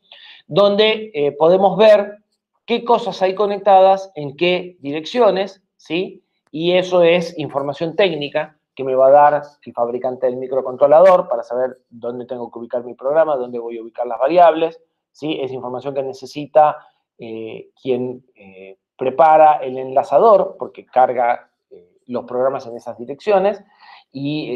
donde podemos ver qué cosas hay conectadas en qué direcciones, ¿sí? Y eso es información técnica que me va a dar el fabricante del microcontrolador para saber dónde tengo que ubicar mi programa, dónde voy a ubicar las variables, ¿sí? Es información que necesita quien prepara el enlazador, porque carga los programas en esas direcciones, y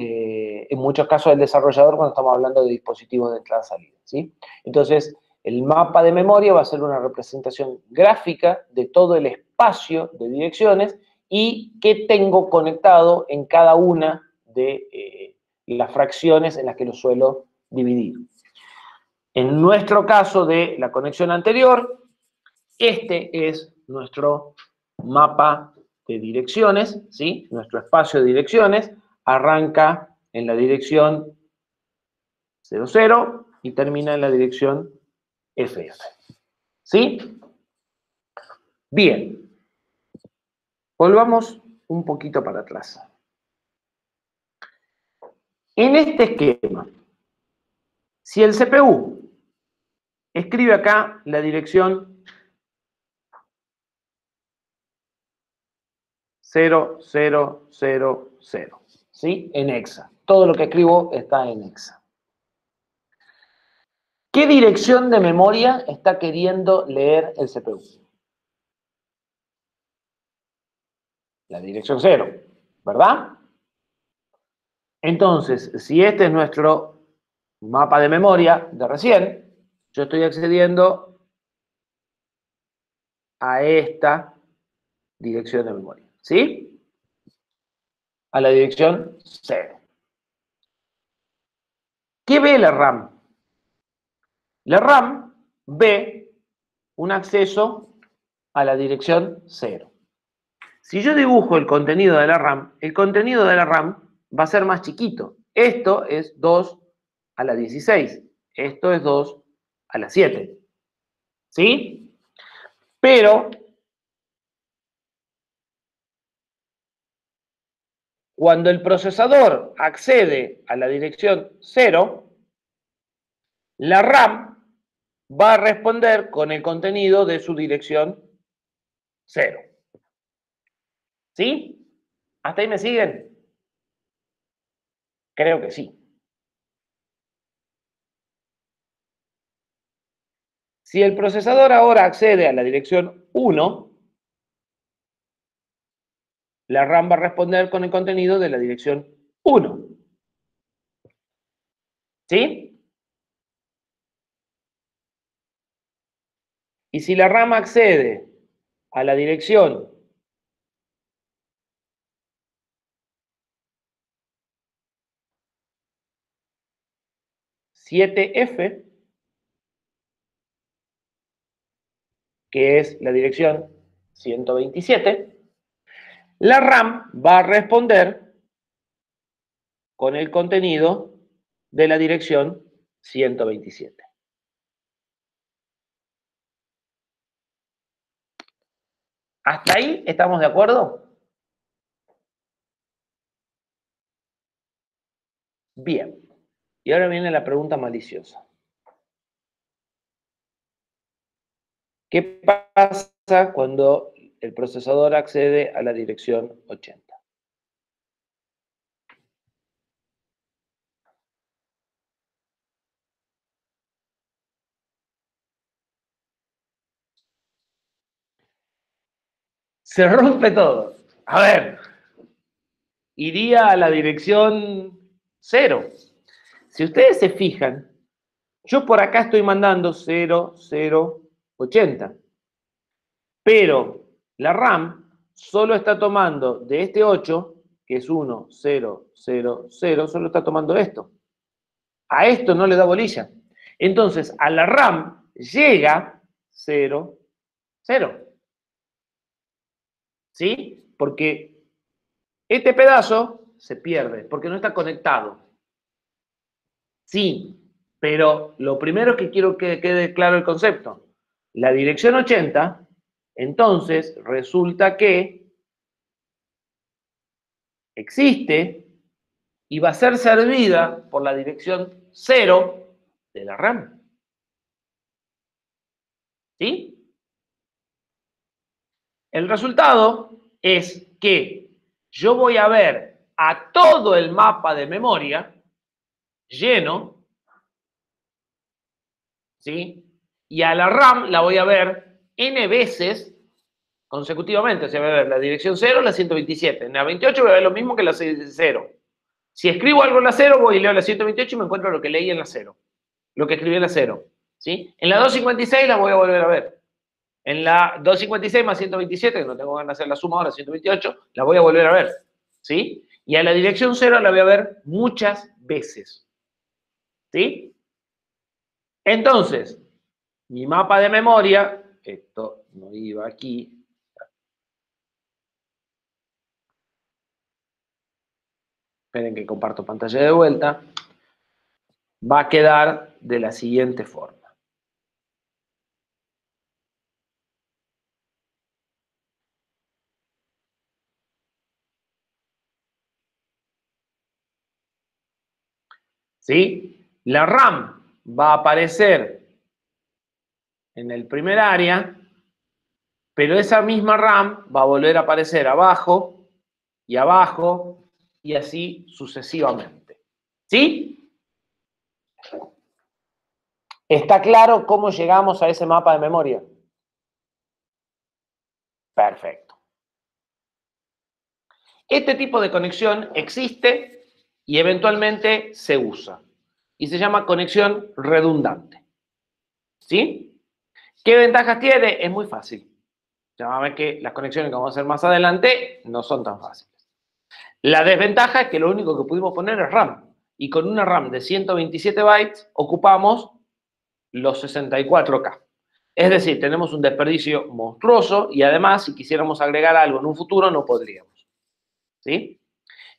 en muchos casos el desarrollador cuando estamos hablando de dispositivos de entrada-salida, ¿sí? Entonces, el mapa de memoria va a ser una representación gráfica de todo el espacio de direcciones y qué tengo conectado en cada una de las fracciones en las que lo suelo dividir. En nuestro caso de la conexión anterior, este es nuestro mapa de direcciones, ¿sí? Nuestro espacio de direcciones arranca en la dirección 00 y termina en la dirección FF. ¿Sí? Bien. Volvamos un poquito para atrás. En este esquema, si el CPU escribe acá la dirección 0000, ¿sí? En hexa. Todo lo que escribo está en hexa. ¿Qué dirección de memoria está queriendo leer el CPU? La dirección 0, ¿verdad? Entonces, si este es nuestro mapa de memoria de recién, yo estoy accediendo a esta dirección de memoria, ¿sí? A la dirección 0. ¿Qué ve la RAM? La RAM ve un acceso a la dirección 0. Si yo dibujo el contenido de la RAM, el contenido de la RAM va a ser más chiquito. Esto es 2 a la 16. Esto es 2 a la 7. ¿Sí? Pero cuando el procesador accede a la dirección 0, la RAM va a responder con el contenido de su dirección 0. ¿Sí? ¿Hasta ahí me siguen? Creo que sí. Si el procesador ahora accede a la dirección 1, la RAM va a responder con el contenido de la dirección 1. ¿Sí? Y si la RAM accede a la dirección 7F, que es la dirección 127, la RAM va a responder con el contenido de la dirección 127. ¿Hasta ahí estamos de acuerdo? Bien. Y ahora viene la pregunta maliciosa. ¿Qué pasa cuando el procesador accede a la dirección 80? Se rompe todo. A ver, iría a la dirección 0. Si ustedes se fijan, yo por acá estoy mandando 0, 0, 80. Pero la RAM solo está tomando de este 8, que es 1, 0, 0, 0, solo está tomando esto. A esto no le da bolilla. Entonces, a la RAM llega 0, 0. ¿Sí? Porque este pedazo se pierde, porque no está conectado. Sí, pero lo primero es que quiero que quede claro el concepto. La dirección 80, entonces, resulta que existe y va a ser servida por la dirección 0 de la RAM. ¿Sí? El resultado es que yo voy a ver a todo el mapa de memoria lleno, ¿sí? Y a la RAM la voy a ver n veces consecutivamente. O sea, voy a ver la dirección 0, la 127. En la 28 voy a ver lo mismo que la 0. Si escribo algo en la 0, voy y leo la 128 y me encuentro lo que leí en la 0. Lo que escribí en la 0. ¿Sí? En la 256 la voy a volver a ver. En la 256 más 127, que no tengo ganas de hacer la suma ahora, 128, la voy a volver a ver. ¿Sí? Y a la dirección 0 la voy a ver muchas veces. ¿Sí? Entonces, mi mapa de memoria, esto no iba aquí. Esperen que comparto pantalla de vuelta. Va a quedar de la siguiente forma. ¿Sí? La RAM va a aparecer en el primer área, pero esa misma RAM va a volver a aparecer abajo y abajo y así sucesivamente. ¿Sí? ¿Está claro cómo llegamos a ese mapa de memoria? Perfecto. Este tipo de conexión existe y eventualmente se usa. Y se llama conexión redundante. ¿Sí? ¿Qué ventajas tiene? Es muy fácil. Ya va a ver que las conexiones que vamos a hacer más adelante no son tan fáciles. La desventaja es que lo único que pudimos poner es RAM. Y con una RAM de 127 bytes ocupamos los 64K. Es decir, tenemos un desperdicio monstruoso y además, si quisiéramos agregar algo en un futuro, no podríamos. ¿Sí?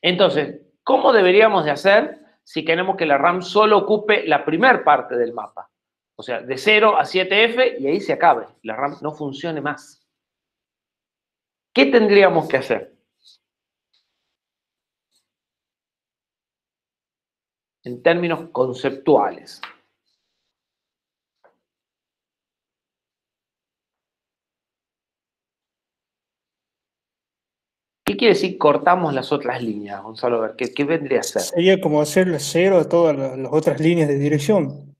Entonces, ¿cómo deberíamos de hacer si queremos que la RAM solo ocupe la primer parte del mapa? O sea, de 0 a 7F y ahí se acabe. La RAM no funcione más. ¿Qué tendríamos que hacer? En términos conceptuales. ¿Qué quiere decir cortamos las otras líneas, Gonzalo? A ver, ¿qué vendría a ser? Sería como hacerle cero a todas las otras líneas de dirección.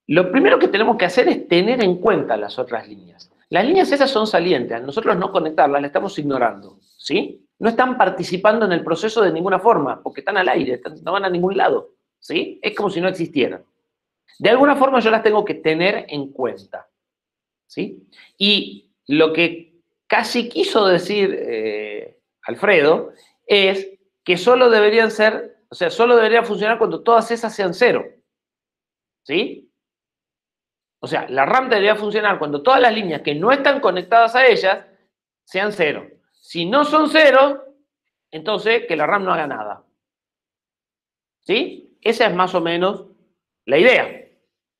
Lo primero que tenemos que hacer es tener en cuenta las otras líneas. Las líneas esas son salientes, a nosotros no conectarlas, las estamos ignorando, ¿sí? No están participando en el proceso de ninguna forma, porque están al aire, no van a ningún lado, ¿sí? Es como si no existieran. De alguna forma yo las tengo que tener en cuenta, ¿sí? Y lo que casi quiso decir Alfredo es que solo deberían ser, o sea, solo deberían funcionar cuando todas esas sean cero, ¿sí? O sea, la RAM debería funcionar cuando todas las líneas que no están conectadas a ellas sean cero. Si no son cero, entonces que la RAM no haga nada. ¿Sí? Esa es más o menos la idea.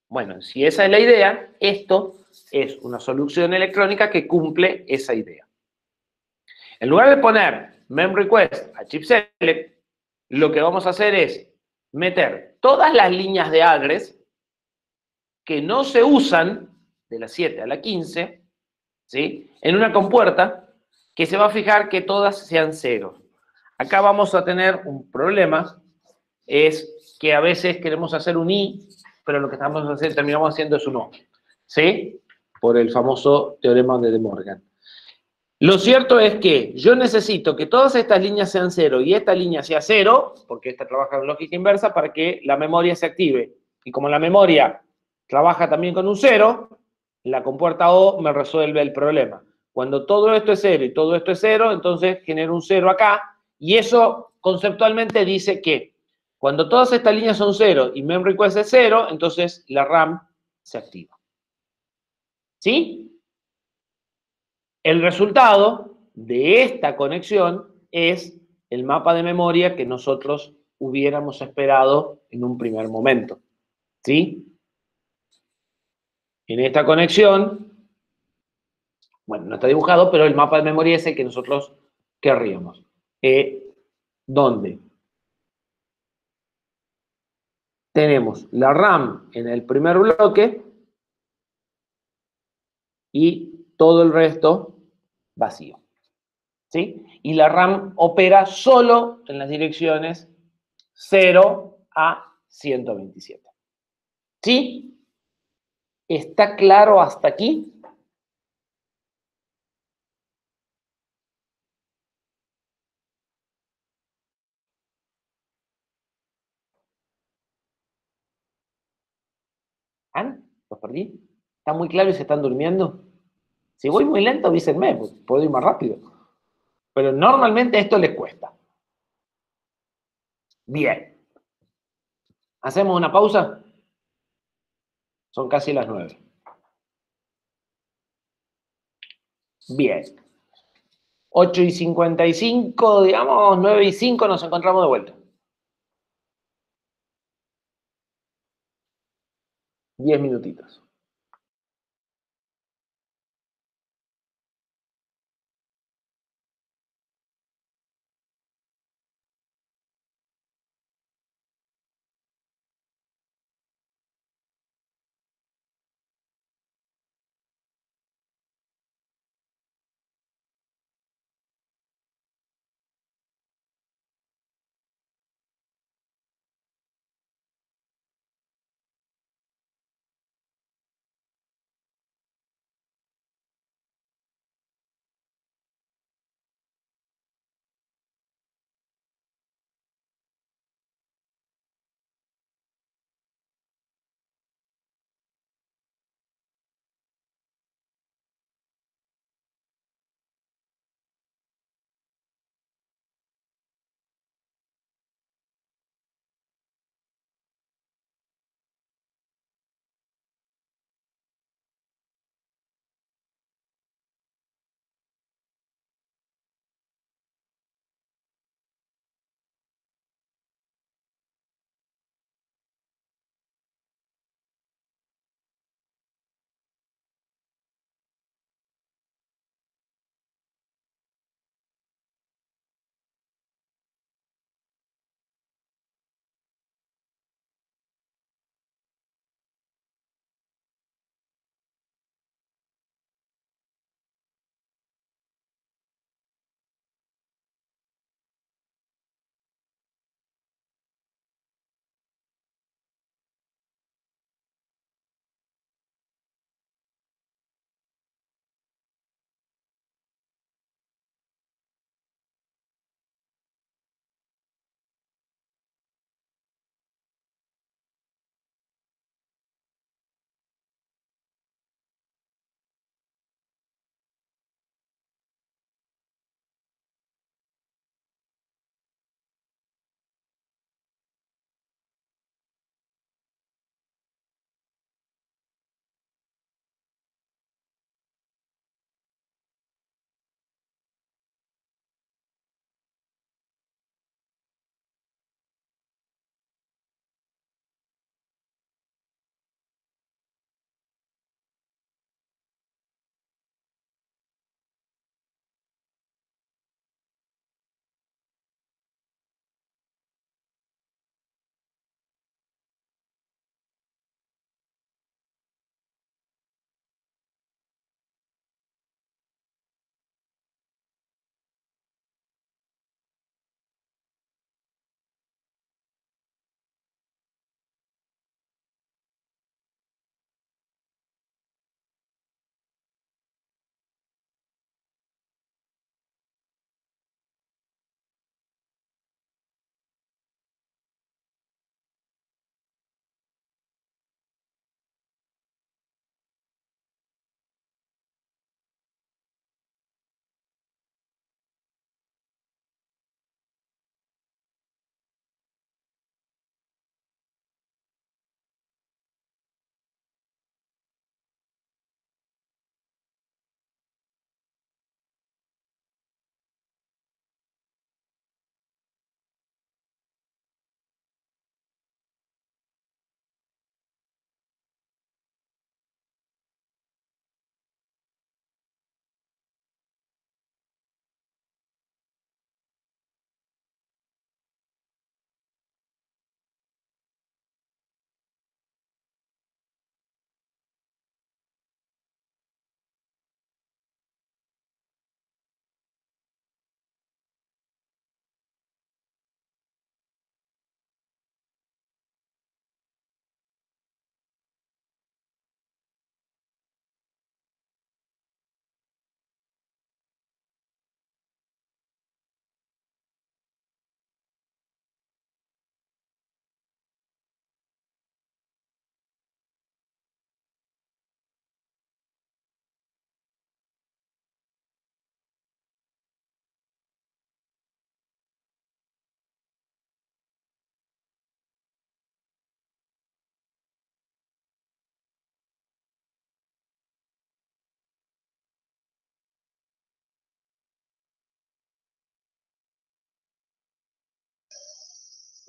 Bueno, si esa es la idea, esto es una solución electrónica que cumple esa idea. En lugar de poner memRequest a chipselect, lo que vamos a hacer es meter todas las líneas de address que no se usan de la 7 a la 15, ¿sí? En una compuerta que se va a fijar que todas sean ceros. Acá vamos a tener un problema, es que a veces queremos hacer un i, pero lo que estamos haciendo, terminamos haciendo es un o, ¿sí? Por el famoso teorema de De Morgan. Lo cierto es que yo necesito que todas estas líneas sean cero y esta línea sea cero, porque esta trabaja en lógica inversa, para que la memoria se active. Y como la memoria trabaja también con un cero, la compuerta O me resuelve el problema. Cuando todo esto es cero y todo esto es cero, entonces genero un cero acá, y eso conceptualmente dice que cuando todas estas líneas son cero y memRequest es cero, entonces la RAM se activa. ¿Sí? El resultado de esta conexión es el mapa de memoria que nosotros hubiéramos esperado en un primer momento. ¿Sí? En esta conexión, bueno, no está dibujado, pero el mapa de memoria es el que nosotros querríamos. ¿Dónde? Tenemos la RAM en el primer bloque y todo el resto vacío. ¿Sí? Y la RAM opera solo en las direcciones 0 a 127. ¿Sí? ¿Está claro hasta aquí? ¿Ah? ¿Los perdí? ¿Está muy claro y se están durmiendo? Si voy muy lento, avísenme, pues puedo ir más rápido. Pero normalmente esto les cuesta. Bien. ¿Hacemos una pausa? Son casi las 9. Bien. 8:55, digamos, 9:05 nos encontramos de vuelta. 10 minutitos.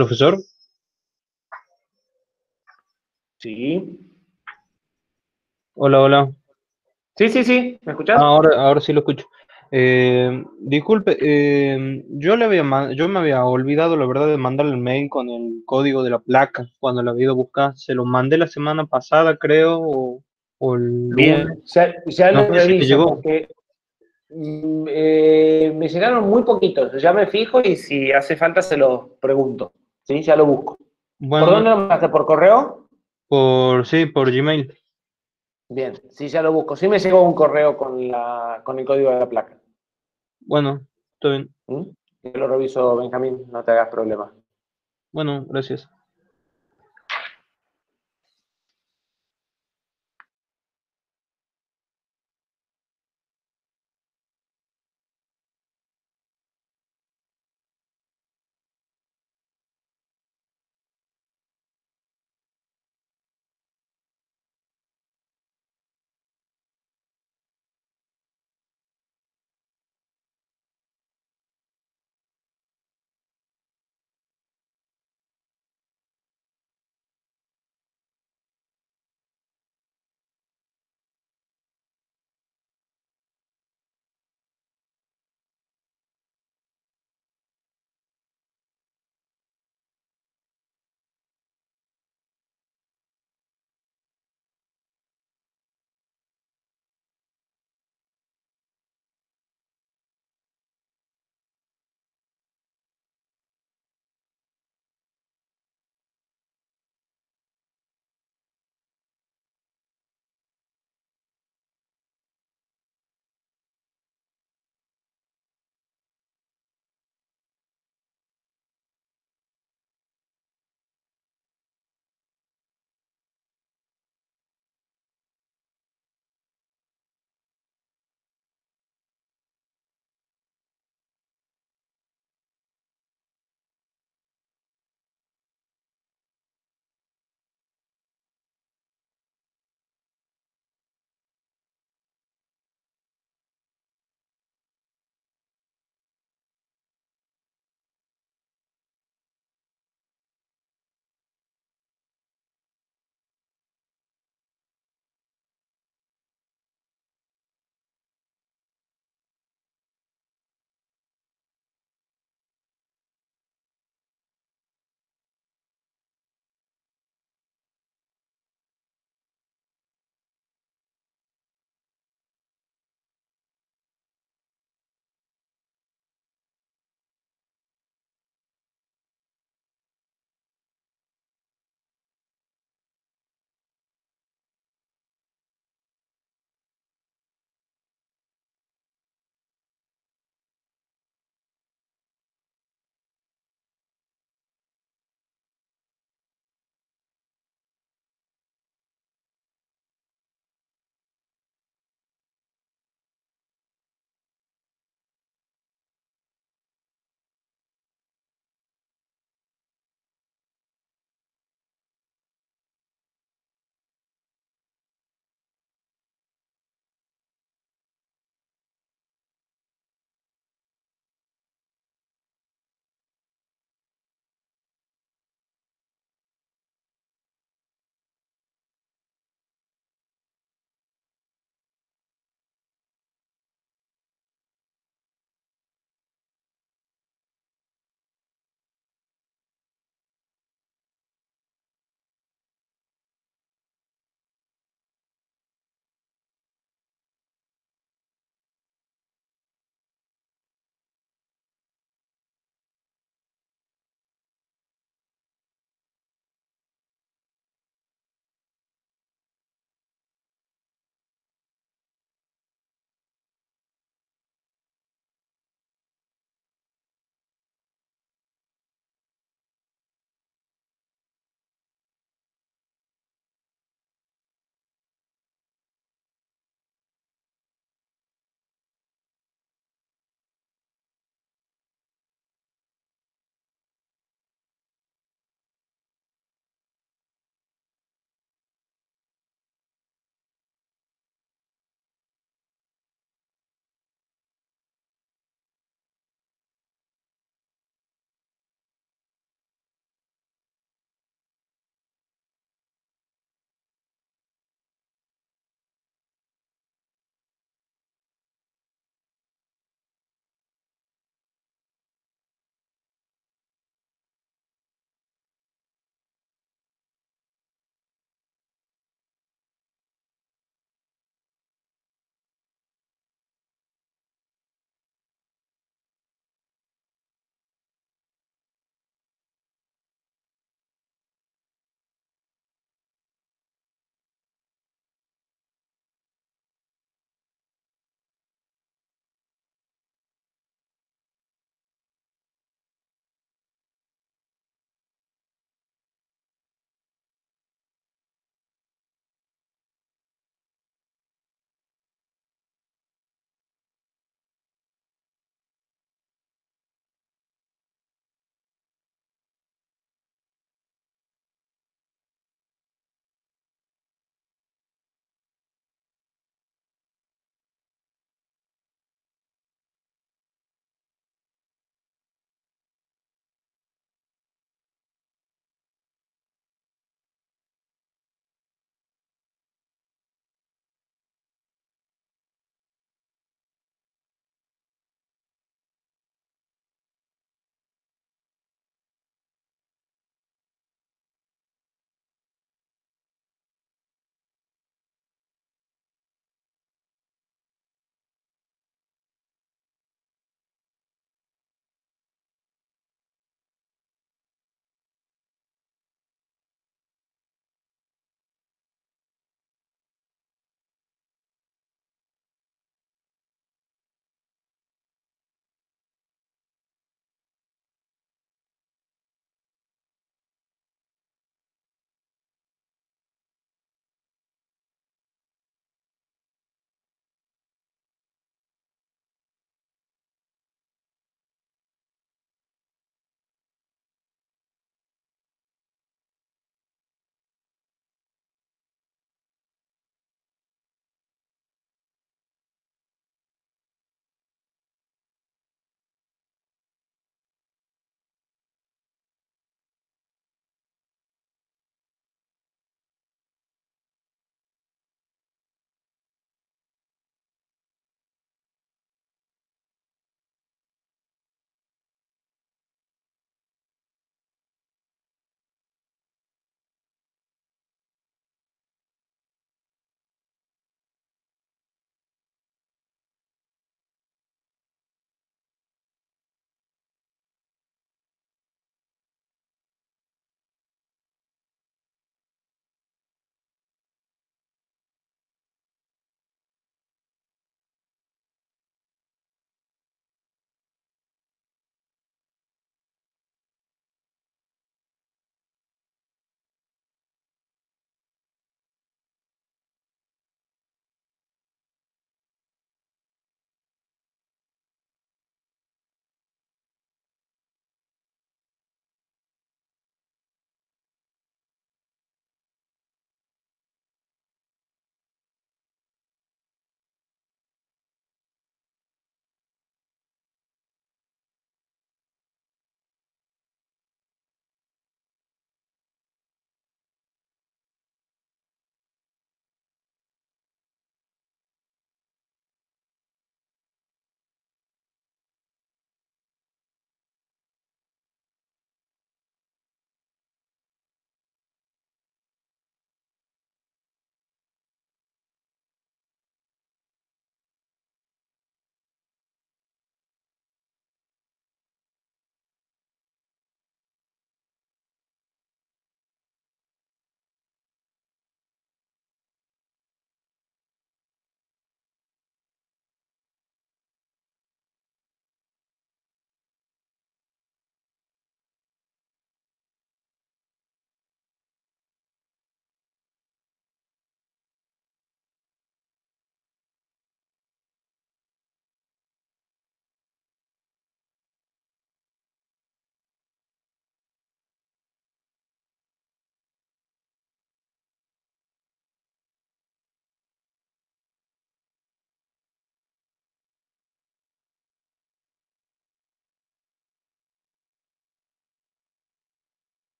Profesor, Sí. hola, hola. Sí, sí, sí. ¿Me escuchás? Ahora sí lo escucho. Disculpe, yo me había olvidado, la verdad, de mandarle el mail con el código de la placa cuando la había ido a buscar. Se lo mandé la semana pasada, creo, o el lunes. Bien, ya No lo sé si le reviso llegó. porque me llegaron muy poquitos. Ya me fijo y si hace falta se los pregunto. Sí, ya lo busco. ¿Por Bueno, dónde lo mandaste? ¿Por correo? sí, por Gmail. Bien, sí, ya lo busco. Sí me llegó un correo con el código de la placa. Bueno, está bien. ¿Mm? Yo lo reviso, Benjamín, no te hagas problema. Bueno, gracias.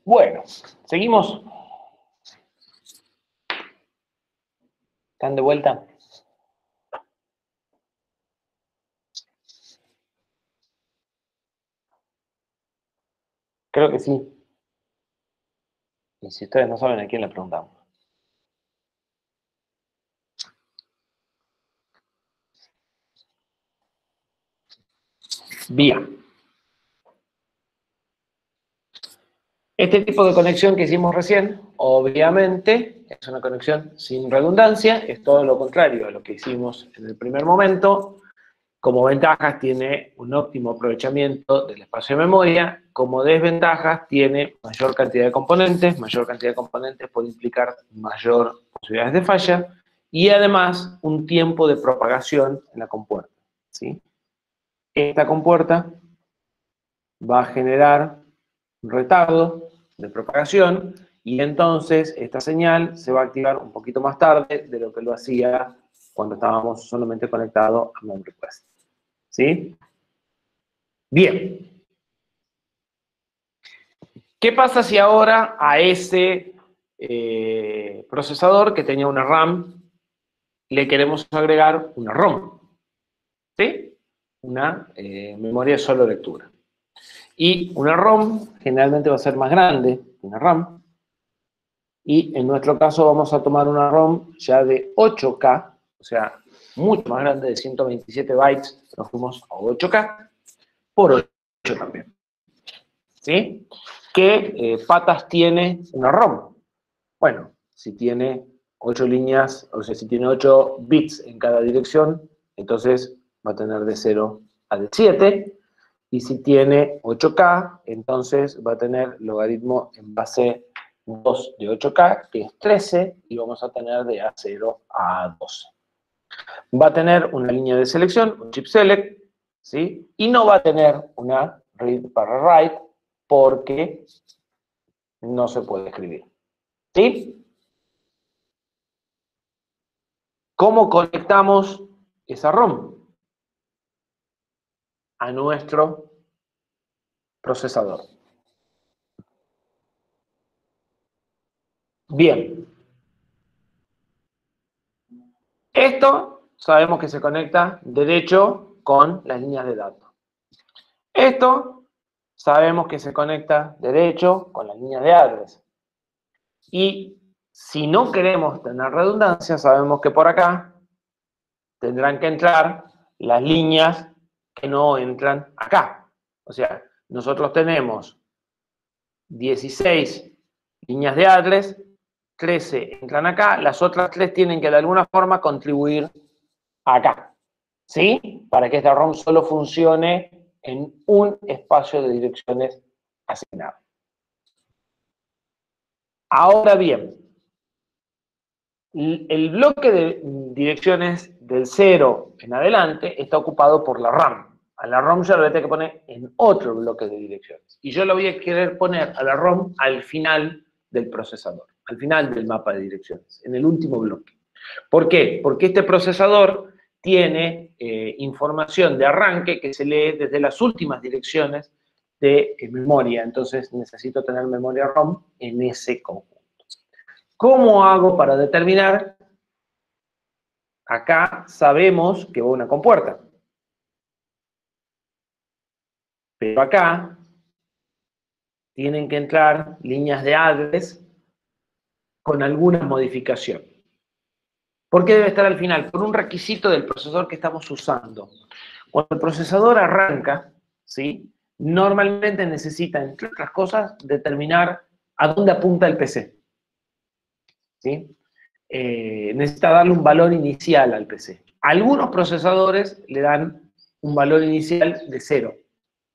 Bueno, seguimos. ¿Están de vuelta? Creo que sí. Y si ustedes no saben, ¿a quién le preguntamos? Bien. Este tipo de conexión que hicimos recién, obviamente, es una conexión sin redundancia, es todo lo contrario a lo que hicimos en el primer momento. Como ventajas tiene un óptimo aprovechamiento del espacio de memoria, como desventajas tiene mayor cantidad de componentes puede implicar mayor posibilidades de falla, y además un tiempo de propagación en la compuerta, ¿sí? Esta compuerta va a generar un retardo de propagación, y entonces esta señal se va a activar un poquito más tarde de lo que lo hacía cuando estábamos solamente conectados a MemRequest. ¿Sí? Bien. ¿Qué pasa si ahora a ese procesador que tenía una RAM le queremos agregar una ROM? ¿Sí? Una memoria de solo lectura. Y una ROM generalmente va a ser más grande que una RAM. Y en nuestro caso vamos a tomar una ROM ya de 8K, o sea, mucho más grande, de 127 bytes, nos fuimos a 8K, por 8 también. ¿Sí? ¿Qué patas tiene una ROM? Bueno, si tiene 8 líneas, o sea, si tiene 8 bits en cada dirección, entonces va a tener de 0 a de 7. Y si tiene 8K, entonces va a tener logaritmo en base 2 de 8K, que es 13, y vamos a tener de A0 a A12. Va a tener una línea de selección, un chip select, ¿sí? Y no va a tener una read para write, porque no se puede escribir. ¿Sí? ¿Cómo conectamos esa ROM a nuestro procesador? Bien. Esto sabemos que se conecta derecho con las líneas de datos. Esto sabemos que se conecta derecho con las líneas de address. Y si no queremos tener redundancia, sabemos que por acá tendrán que entrar las líneas que no entran acá. O sea, nosotros tenemos 16 líneas de address, 13 entran acá, las otras 3 tienen que de alguna forma contribuir acá, ¿sí? Para que esta ROM solo funcione en un espacio de direcciones asignado. Ahora bien, el bloque de direcciones del 0 en adelante está ocupado por la RAM. A la ROM yo la voy a tener que poner en otro bloque de direcciones. Y yo lo voy a querer poner a la ROM al final del procesador, al final del mapa de direcciones, en el último bloque. ¿Por qué? Porque este procesador tiene información de arranque que se lee desde las últimas direcciones de memoria. Entonces necesito tener memoria ROM en ese conjunto. ¿Cómo hago para determinar? Acá sabemos que va una compuerta. Pero acá tienen que entrar líneas de address con alguna modificación. ¿Por qué debe estar al final? Por un requisito del procesador que estamos usando. Cuando el procesador arranca, ¿sí? Normalmente necesita, entre otras cosas, determinar a dónde apunta el PC. ¿Sí? Necesita darle un valor inicial al PC. Algunos procesadores le dan un valor inicial de 0.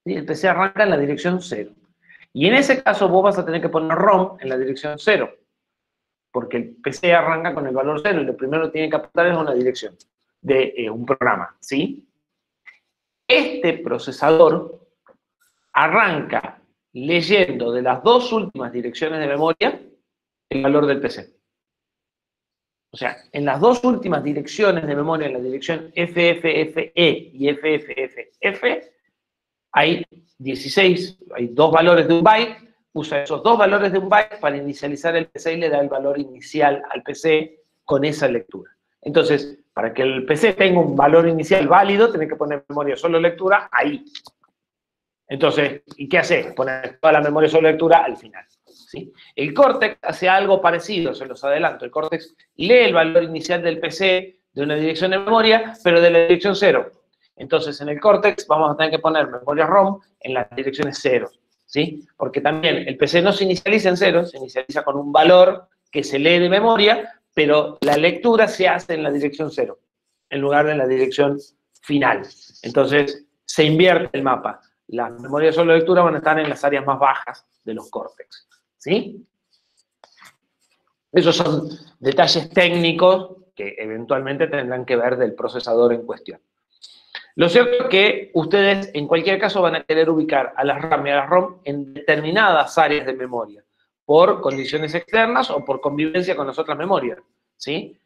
¿Sí? El PC arranca en la dirección 0. Y en ese caso vos vas a tener que poner ROM en la dirección 0. Porque el PC arranca con el valor 0 y lo primero que tiene que apuntar es una dirección de un programa. ¿Sí? Este procesador arranca leyendo de las dos últimas direcciones de memoria el valor del PC. O sea, en las dos últimas direcciones de memoria, en la dirección FFFE y FFFF, hay 16, hay dos valores de un byte, usa esos dos valores de un byte para inicializar el PC y le da el valor inicial al PC con esa lectura. Entonces, para que el PC tenga un valor inicial válido, tiene que poner memoria solo lectura ahí. Entonces, ¿y qué hace? Poner toda la memoria solo lectura al final. ¿Sí? El Cortex hace algo parecido, se los adelanto. El Cortex lee el valor inicial del PC de una dirección de memoria, pero de la dirección 0. Entonces, en el Cortex vamos a tener que poner memoria ROM en las direcciones 0. ¿Sí? Porque también el PC no se inicializa en 0, se inicializa con un valor que se lee de memoria, pero la lectura se hace en la dirección 0, en lugar de en la dirección final. Entonces, se invierte el mapa. Las memorias solo lectura van a estar en las áreas más bajas de los córtex. ¿Sí? Esos son detalles técnicos que eventualmente tendrán que ver del procesador en cuestión. Lo cierto es que ustedes en cualquier caso van a querer ubicar a las RAM y a las ROM en determinadas áreas de memoria, por condiciones externas o por convivencia con las otras memorias. ¿Sí?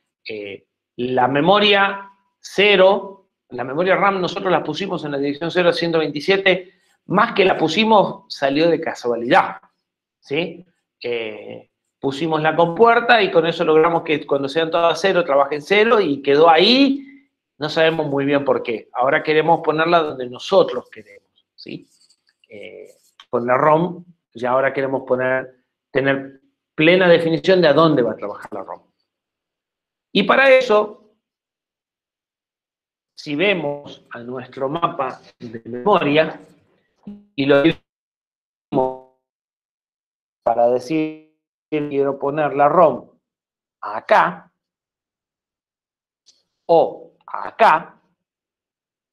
La memoria 0, la memoria RAM nosotros la pusimos en la dirección 0 a 127, más que la pusimos salió de casualidad. ¿Sí? Pusimos la compuerta y con eso logramos que cuando sean todas 0 trabajen 0 y quedó ahí. No sabemos muy bien por qué. Ahora queremos ponerla donde nosotros queremos, ¿sí? Con la ROM, ya ahora queremos tener plena definición de a dónde va a trabajar la ROM. Y para eso, si vemos a nuestro mapa de memoria, y lo dividimos para decir que quiero poner la ROM acá, o acá,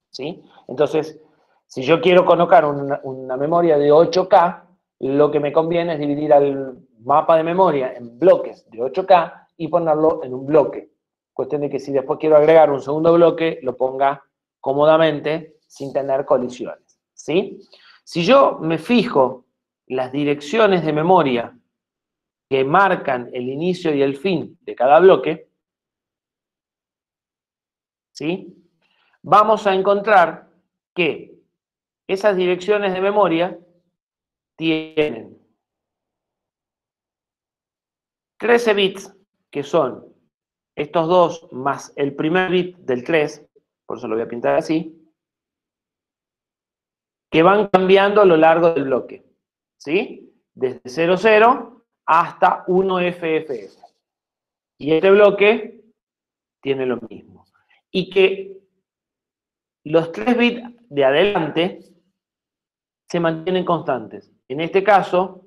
¿sí? Entonces, si yo quiero colocar una memoria de 8K, lo que me conviene es dividir al mapa de memoria en bloques de 8K y ponerlo en un bloque. Cuestión de que si después quiero agregar un segundo bloque, lo ponga cómodamente sin tener colisiones, ¿sí? Si yo me fijo las direcciones de memoria que marcan el inicio y el fin de cada bloque, ¿sí? Vamos a encontrar que esas direcciones de memoria tienen 13 bits, que son estos dos más el primer bit del 3, por eso lo voy a pintar así, que van cambiando a lo largo del bloque, ¿sí? Desde 00 hasta 1FFF. Y este bloque tiene lo mismo. Y que los 3 bits de adelante se mantienen constantes. En este caso,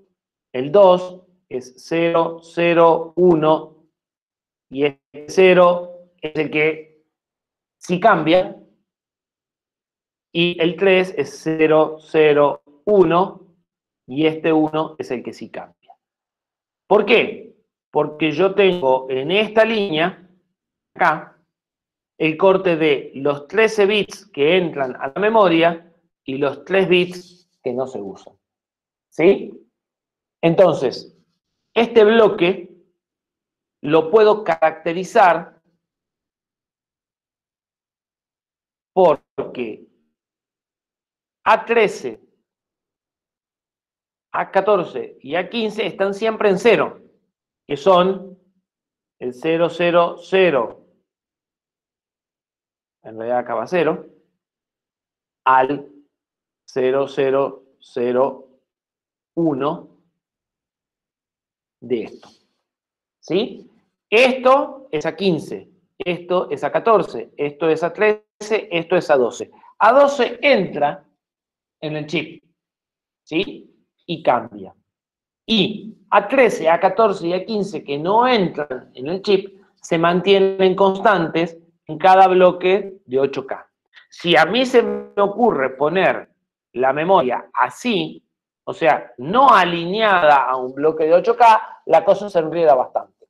el 2 es 0, 0, 1, y este 0 es el que sí cambia, y el 3 es 0, 0, 1, y este 1 es el que sí cambia. ¿Por qué? Porque yo tengo en esta línea, acá, el corte de los 13 bits que entran a la memoria y los 3 bits que no se usan. ¿Sí? Entonces, este bloque lo puedo caracterizar porque A13, A14 y A15 están siempre en 0, que son el 0, 0, 0, en realidad acá va 0, al 0, 0, 0, 1 de esto. ¿Sí? Esto es A15, esto es A14, esto es A13, esto es A12. A12 entra en el chip, ¿sí? Y cambia. Y A13, A14 y A15 que no entran en el chip se mantienen constantes en cada bloque de 8K. Si a mí se me ocurre poner la memoria así, o sea, no alineada a un bloque de 8K, la cosa se enreda bastante,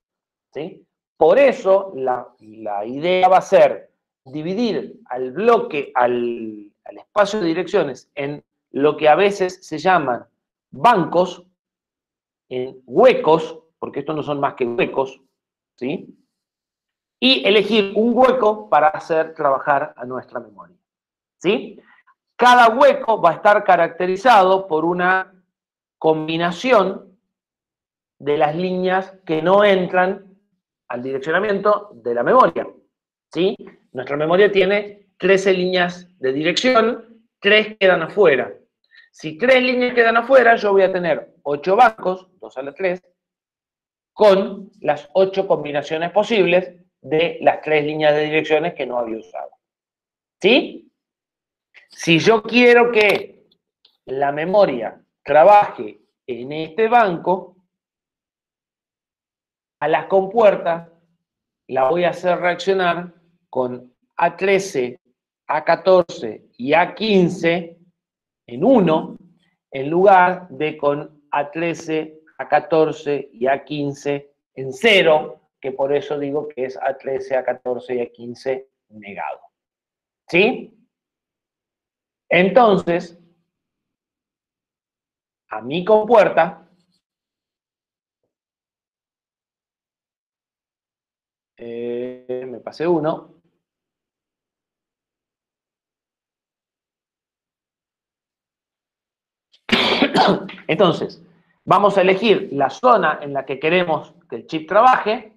¿sí? Por eso la idea va a ser dividir al bloque, al espacio de direcciones en lo que a veces se llaman bancos, en huecos, porque estos no son más que huecos, ¿sí? Y elegir un hueco para hacer trabajar a nuestra memoria, ¿sí? Cada hueco va a estar caracterizado por una combinación de las líneas que no entran al direccionamiento de la memoria, ¿sí? Nuestra memoria tiene 13 líneas de dirección, 3 quedan afuera. Si 3 líneas quedan afuera, yo voy a tener 8 bancos, 2 a la 3, con las 8 combinaciones posibles de las 3 líneas de direcciones que no había usado. ¿Sí? Si yo quiero que la memoria trabaje en este banco, a las compuertas la voy a hacer reaccionar con A13, A14 y A15 en 1, en lugar de con A13, A14 y A15 en 0, que por eso digo que es A13, A14 y A15 negado. ¿Sí? Entonces, a mi compuerta, me pasé uno. Entonces, vamos a elegir la zona en la que queremos que el chip trabaje,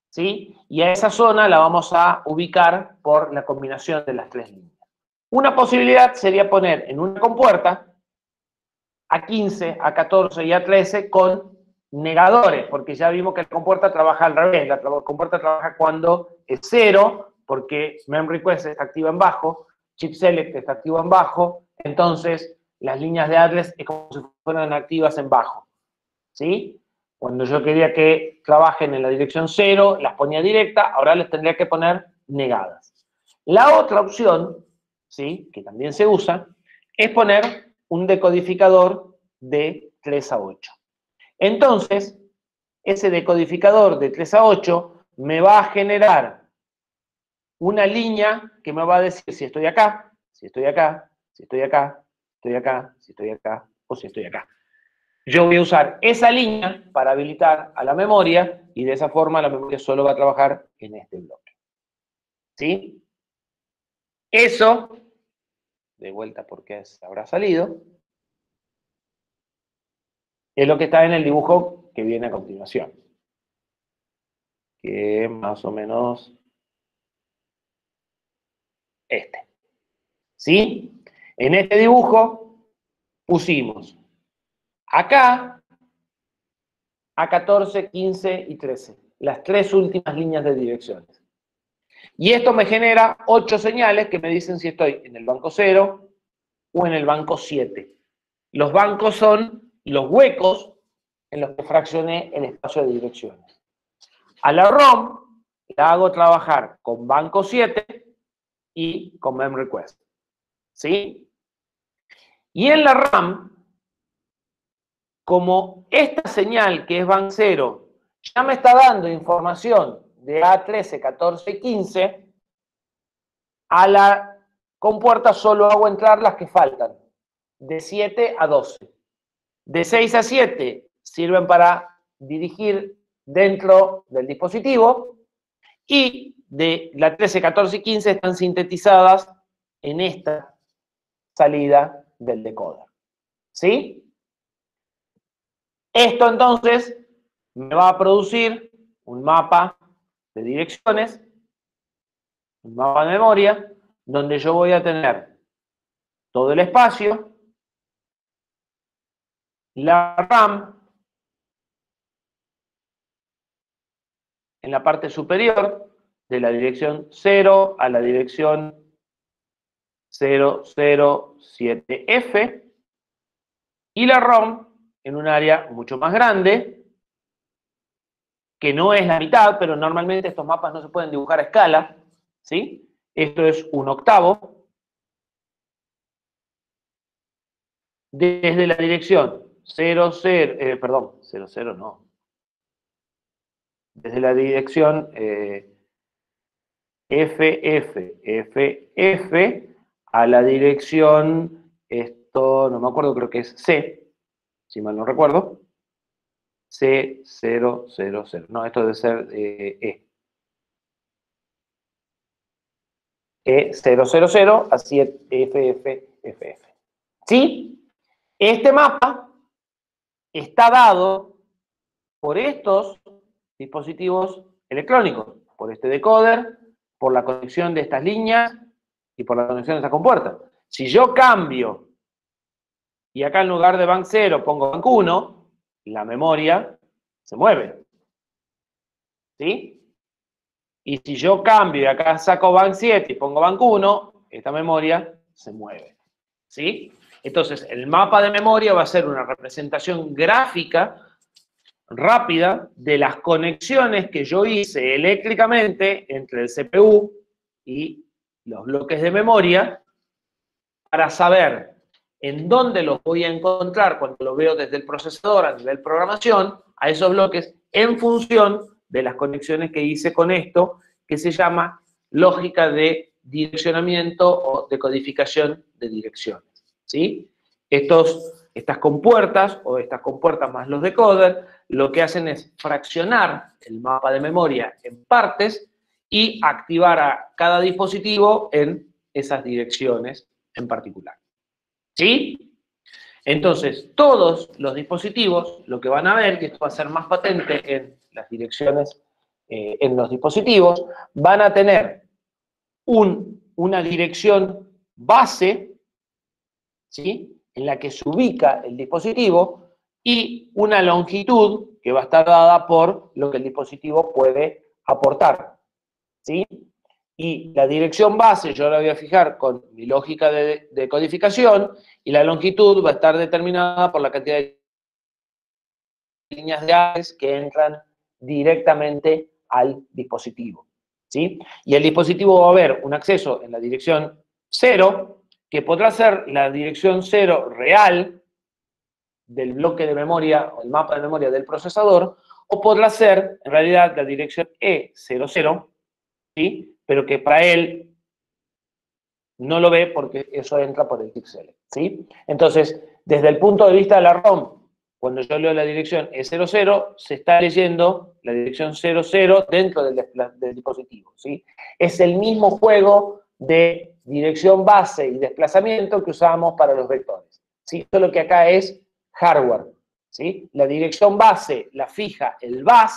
¿sí? Y a esa zona la vamos a ubicar por la combinación de las 3 líneas. Una posibilidad sería poner en una compuerta A15, A14 y A13 con negadores, porque ya vimos que la compuerta trabaja al revés. La compuerta trabaja cuando es 0, porque Memory Request está activa en bajo, Chip Select está activo en bajo, entonces las líneas de address es como si fueran activas en bajo, ¿sí? Cuando yo quería que trabajen en la dirección 0, las ponía directa, ahora les tendría que poner negadas. La otra opción, ¿sí?, que también se usa, es poner un decodificador de 3 a 8. Entonces, ese decodificador de 3 a 8 me va a generar una línea que me va a decir si estoy acá, si estoy acá, si estoy acá, si estoy acá, si estoy acá o si estoy acá. Yo voy a usar esa línea para habilitar a la memoria y de esa forma la memoria solo va a trabajar en este bloque. ¿Sí? Eso, de vuelta porque habrá salido, es lo que está en el dibujo que viene a continuación. Que es más o menos este. ¿Sí? En este dibujo pusimos acá a 14, 15 y 13, las 3 últimas líneas de direcciones. Y esto me genera 8 señales que me dicen si estoy en el banco 0 o en el banco 7. Los bancos son los huecos en los que fraccioné el espacio de direcciones. A la ROM la hago trabajar con banco 7 y con MemRequest. ¿Sí? Y en la RAM, como esta señal que es bank 0 ya me está dando información de A13, 14 y 15, a la compuerta solo hago entrar las que faltan, de 7 a 12. De 6 a 7 sirven para dirigir dentro del dispositivo y de la 13, 14 y 15 están sintetizadas en esta salida del decoder. ¿Sí? Esto entonces me va a producir un mapa de direcciones, un mapa de memoria, donde yo voy a tener todo el espacio, la RAM en la parte superior, de la dirección 0 a la dirección 007F, y la ROM en un área mucho más grande, que no es la mitad, pero normalmente estos mapas no se pueden dibujar a escala, ¿sí? Esto es 1/8, desde la dirección 00, perdón, 00 no, desde la dirección FFFF a la dirección, esto no me acuerdo, creo que es C, si mal no recuerdo, C000, no, esto debe ser E. E000 a 7FFFF. ¿Sí? Este mapa está dado por estos dispositivos electrónicos, por este decoder, por la conexión de estas líneas y por la conexión de estas compuertas. Si yo cambio y acá en lugar de bank 0 pongo bank 1, la memoria se mueve. ¿Sí? Y si yo cambio y acá saco bank 7 y pongo bank 1, esta memoria se mueve. ¿Sí? Entonces, el mapa de memoria va a ser una representación gráfica rápida de las conexiones que yo hice eléctricamente entre el CPU y los bloques de memoria para saber en dónde los voy a encontrar cuando los veo desde el procesador a nivel programación, a esos bloques, en función de las conexiones que hice con esto, que se llama lógica de direccionamiento o de codificación de direcciones. ¿Sí? Estas compuertas, o estas compuertas más los decoders, lo que hacen es fraccionar el mapa de memoria en partes y activar a cada dispositivo en esas direcciones en particular. ¿Sí? Entonces, todos los dispositivos, lo que van a ver, que esto va a ser más patente en las direcciones, en los dispositivos, van a tener una dirección base, ¿sí?, en la que se ubica el dispositivo, y una longitud que va a estar dada por lo que el dispositivo puede aportar. ¿Sí? Y la dirección base yo la voy a fijar con mi lógica de codificación, y la longitud va a estar determinada por la cantidad de líneas de AES que entran directamente al dispositivo. ¿Sí? Y el dispositivo va a ver un acceso en la dirección 0, que podrá ser la dirección 0 real del bloque de memoria o el mapa de memoria del procesador, o podrá ser en realidad la dirección E00, ¿sí?, pero que para él no lo ve porque eso entra por el píxel, ¿sí? Entonces, desde el punto de vista de la ROM, cuando yo leo la dirección E00, se está leyendo la dirección 00 dentro del dispositivo, ¿sí? Es el mismo juego de dirección base y desplazamiento que usamos para los vectores, ¿sí? Solo que acá es hardware, ¿sí? La dirección base la fija el bus,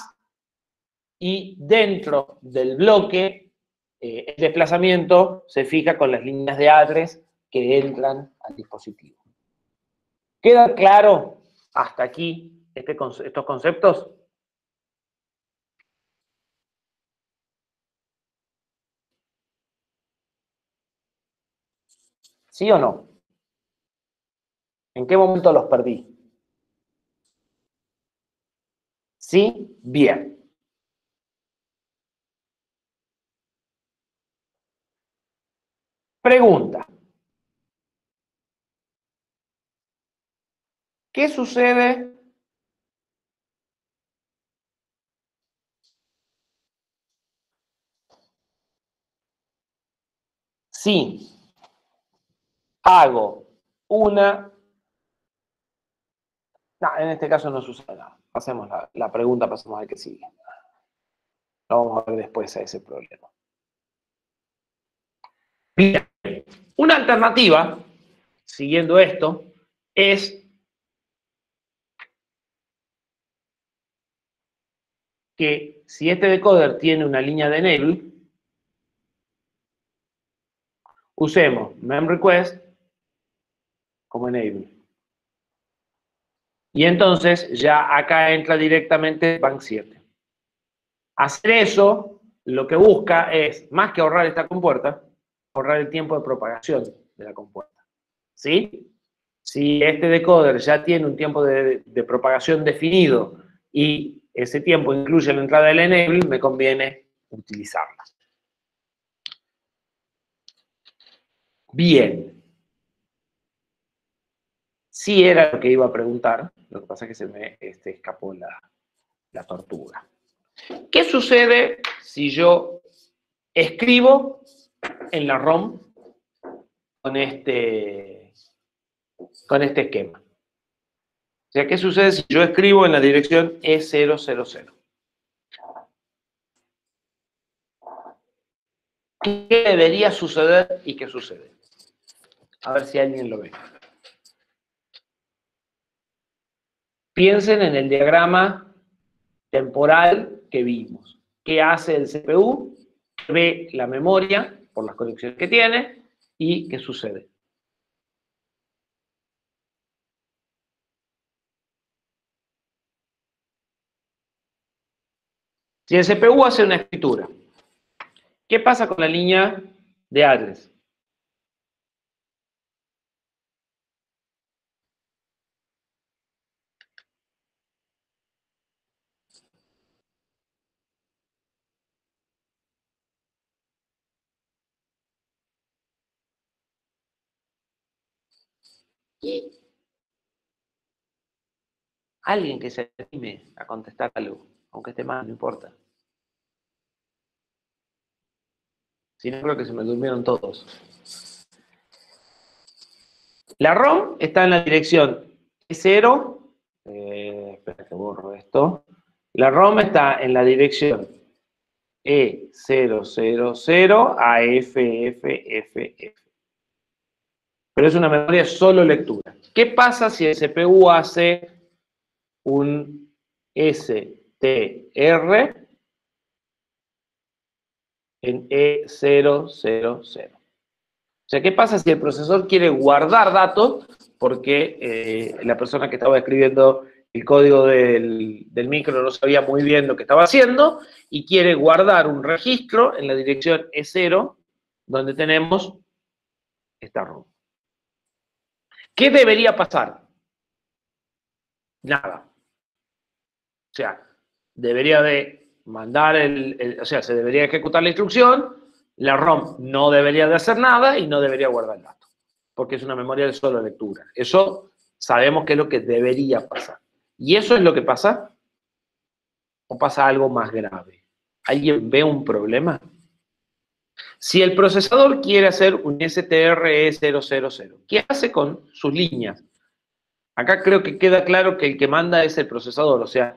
y dentro del bloque el desplazamiento se fija con las líneas de address que entran al dispositivo. ¿Queda claro hasta aquí estos conceptos? ¿Sí o no? ¿En qué momento los perdí? ¿Sí? Bien. Pregunta. ¿Qué sucede si hago una... No, en este caso no sucede nada. Pasemos la pregunta, pasemos al que sigue. Lo vamos a ver después a ese problema. Bien. Una alternativa, siguiendo esto, es que si este decoder tiene una línea de enable, usemos memRequest como enable. Y entonces ya acá entra directamente bank 7. Hacer eso lo que busca es, más que ahorrar esta compuerta, ahorrar el tiempo de propagación de la compuerta. ¿Sí? Si este decoder ya tiene un tiempo de propagación definido y ese tiempo incluye la entrada del enable, me conviene utilizarla. Bien. Sí era lo que iba a preguntar, lo que pasa es que se me escapó la tortuga. ¿Qué sucede si yo escribo en la ROM con este esquema? O sea, ¿qué sucede si yo escribo en la dirección E000? ¿Qué debería suceder y qué sucede? A ver si alguien lo ve. Piensen en el diagrama temporal que vimos. ¿Qué hace el CPU? Ve la memoria por las conexiones que tiene y qué sucede. Si el CPU hace una escritura, ¿qué pasa con la línea de address? Alguien que se anime a contestar algo, aunque esté mal, no importa. Si no, creo que se me durmieron todos. La ROM está en la dirección E0. Espera que borro esto. La ROM está en la dirección E000 a FFFF. Pero es una memoria solo lectura. ¿Qué pasa si el CPU hace un STR en E000? O sea, ¿qué pasa si el procesador quiere guardar datos? Porque la persona que estaba escribiendo el código del micro no sabía muy bien lo que estaba haciendo y quiere guardar un registro en la dirección E0 donde tenemos esta ROM. ¿Qué debería pasar? Nada. O sea, debería de mandar o sea, se debería ejecutar la instrucción, la ROM no debería de hacer nada y no debería guardar el dato, porque es una memoria de solo lectura. Eso sabemos que es lo que debería pasar. ¿Y eso es lo que pasa? ¿O pasa algo más grave? ¿Alguien ve un problema? Si el procesador quiere hacer un STRE000, ¿qué hace con sus líneas? Acá creo que queda claro que el que manda es el procesador, o sea,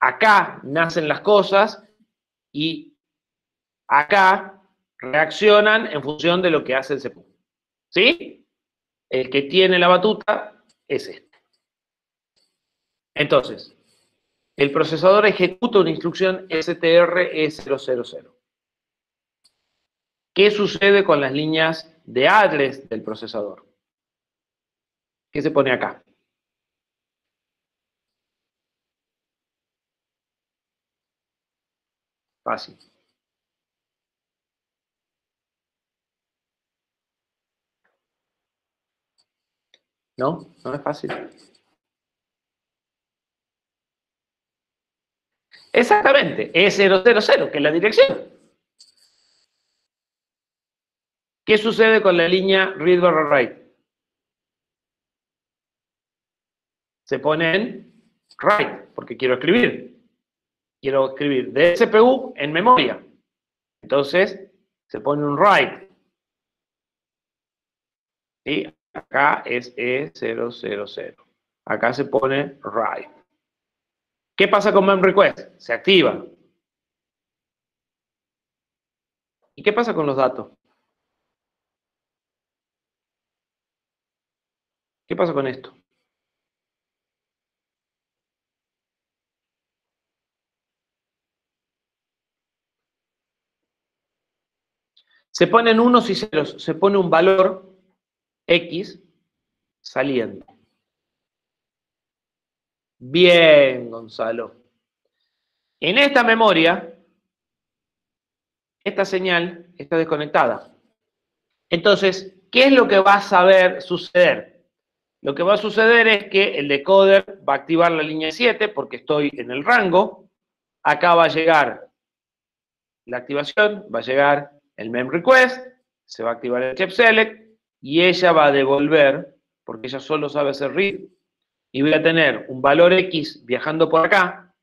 acá nacen las cosas y acá reaccionan en función de lo que hace el CPU. ¿Sí? El que tiene la batuta es este. Entonces, el procesador ejecuta una instrucción STRE000. ¿Qué sucede con las líneas de address del procesador? ¿Qué se pone acá? Fácil. ¿No? No es fácil. Exactamente, E000, que es la dirección. ¿Qué sucede con la línea read barra write? Se pone en write, porque quiero escribir. Quiero escribir de CPU en memoria. Entonces, se pone un write. Y acá es E000. Acá se pone write. ¿Qué pasa con memRequest? Se activa. ¿Y qué pasa con los datos? ¿Qué pasa con esto? Se ponen unos y ceros, se pone un valor X saliendo. Bien, Gonzalo. En esta memoria, esta señal está desconectada. Entonces, ¿qué es lo que va a saber suceder? Lo que va a suceder es que el decoder va a activar la línea 7 porque estoy en el rango. Acá va a llegar la activación, va a llegar el memRequest, se va a activar el chepselect y ella va a devolver, porque ella solo sabe hacer read, y voy a tener un valor X viajando por acá,